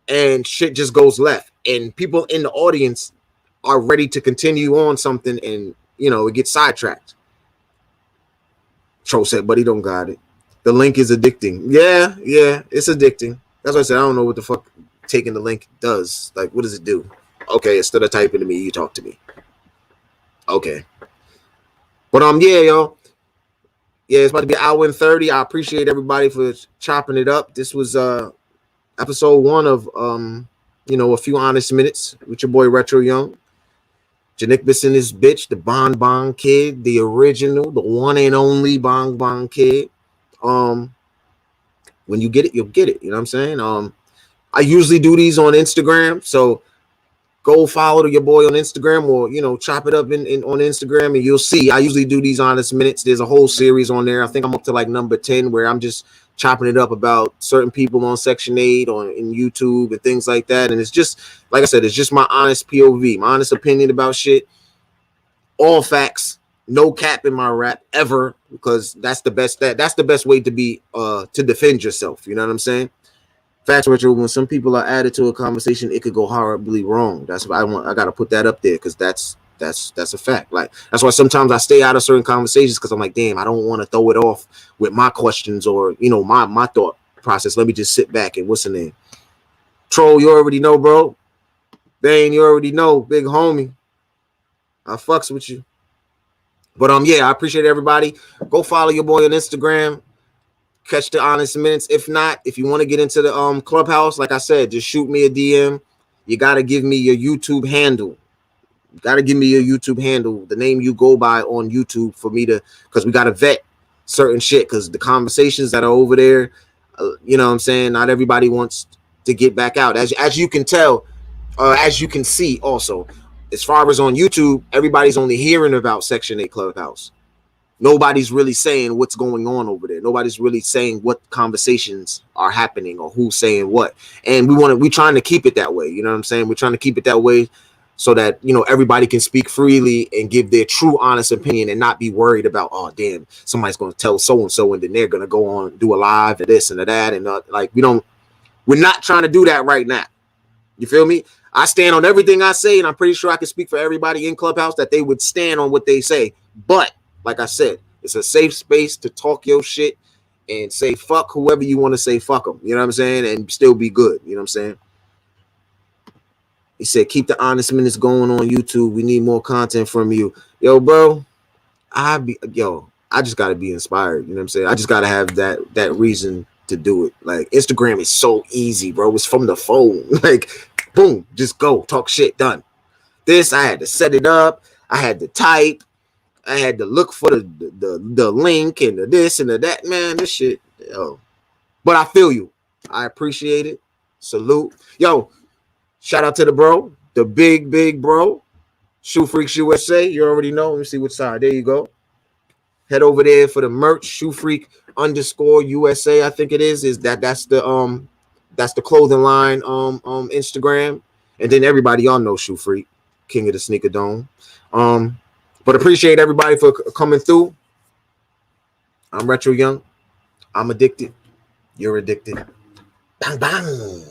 and shit just goes left, and people in the audience are ready to continue on something, and it gets sidetracked. Tro said, but he don't got it. The link is addicting. Yeah, it's addicting. That's why I said I don't know what the fuck taking the link does. Like, what does it do? Okay, instead of typing to me, you talk to me. Okay. But yeah, yo. Yeah, it's about to be an hour and 30. I appreciate everybody for chopping it up. This was episode 1 of a few honest minutes with your boy Retroyoung. Janik Bisson is bitch, the Bon Bon Kid, the original, the one and only Bon Bon Kid. When you get it, you'll get it. You know what I'm saying? I usually do these on Instagram, so go follow your boy on Instagram, or chop it up on Instagram, and you'll see. I usually do these honest minutes. There's a whole series on there. I think I'm up to like number 10, where I'm just chopping it up about certain people on Section 8 in YouTube and things like that. And it's just, like I said, it's just my honest POV, my honest opinion about shit. All facts, no cap in my rap ever, because that's the best. That's the best way to be to defend yourself. You know what I'm saying? Facts, Richard. When some people are added to a conversation, it could go horribly wrong. That's why I got to put that up there, because that's a fact. Like, that's why sometimes I stay out of certain conversations, because I'm like, damn, I don't want to throw it off with my questions or my thought process. Let me just sit back and what's the name? Troll, you already know, bro. Bane, you already know, big homie. I fucks with you. But I appreciate everybody. Go follow your boy on Instagram. Catch the honest minutes. If not, if you want to get into the clubhouse, like I said, just shoot me a DM. You got to give me your YouTube handle. You got to give me your YouTube handle, the name you go by on YouTube, for me to, because we got to vet certain shit, because the conversations that are over there, you know what I'm saying, not everybody wants to get back out. As you can tell, as you can see also, as far as on YouTube, everybody's only hearing about Section 8 Clubhouse. Nobody's really saying what's going on over there. Nobody's really saying what conversations are happening or who's saying what. And we're trying to keep it that way. You know what I'm saying? We're trying to keep it that way so that, everybody can speak freely and give their true, honest opinion and not be worried about, oh, damn, somebody's going to tell so-and-so and then they're going to go on and do a live and this and that. And we're not trying to do that right now. You feel me? I stand on everything I say, and I'm pretty sure I can speak for everybody in Clubhouse that they would stand on what they say. But like I said, it's a safe space to talk your shit and say fuck whoever you want to say fuck them. You know what I'm saying? And still be good. You know what I'm saying? He said, keep the honest minutes going on YouTube. We need more content from you. Yo, bro, I just got to be inspired. You know what I'm saying? I just got to have that reason to do it. Like, Instagram is so easy, bro. It's from the phone. Like, boom, just go. Talk shit, done. This, I had to set it up. I had to type. I had to look for the link and the this and the that. Man, this shit. Yo. But I feel you. I appreciate it. Salute. Yo, shout out to the bro. The big bro. Shoe Freaks USA. You already know. Let me see which side. There you go. Head over there for the merch. Shoe Freak _USA. I think it is. That's the clothing line Instagram. And then everybody y'all know Shoe Freak. King of the Sneaker Dome. But appreciate everybody for coming through. I'm Retroyoung. I'm addicted. You're addicted. Bang, bang.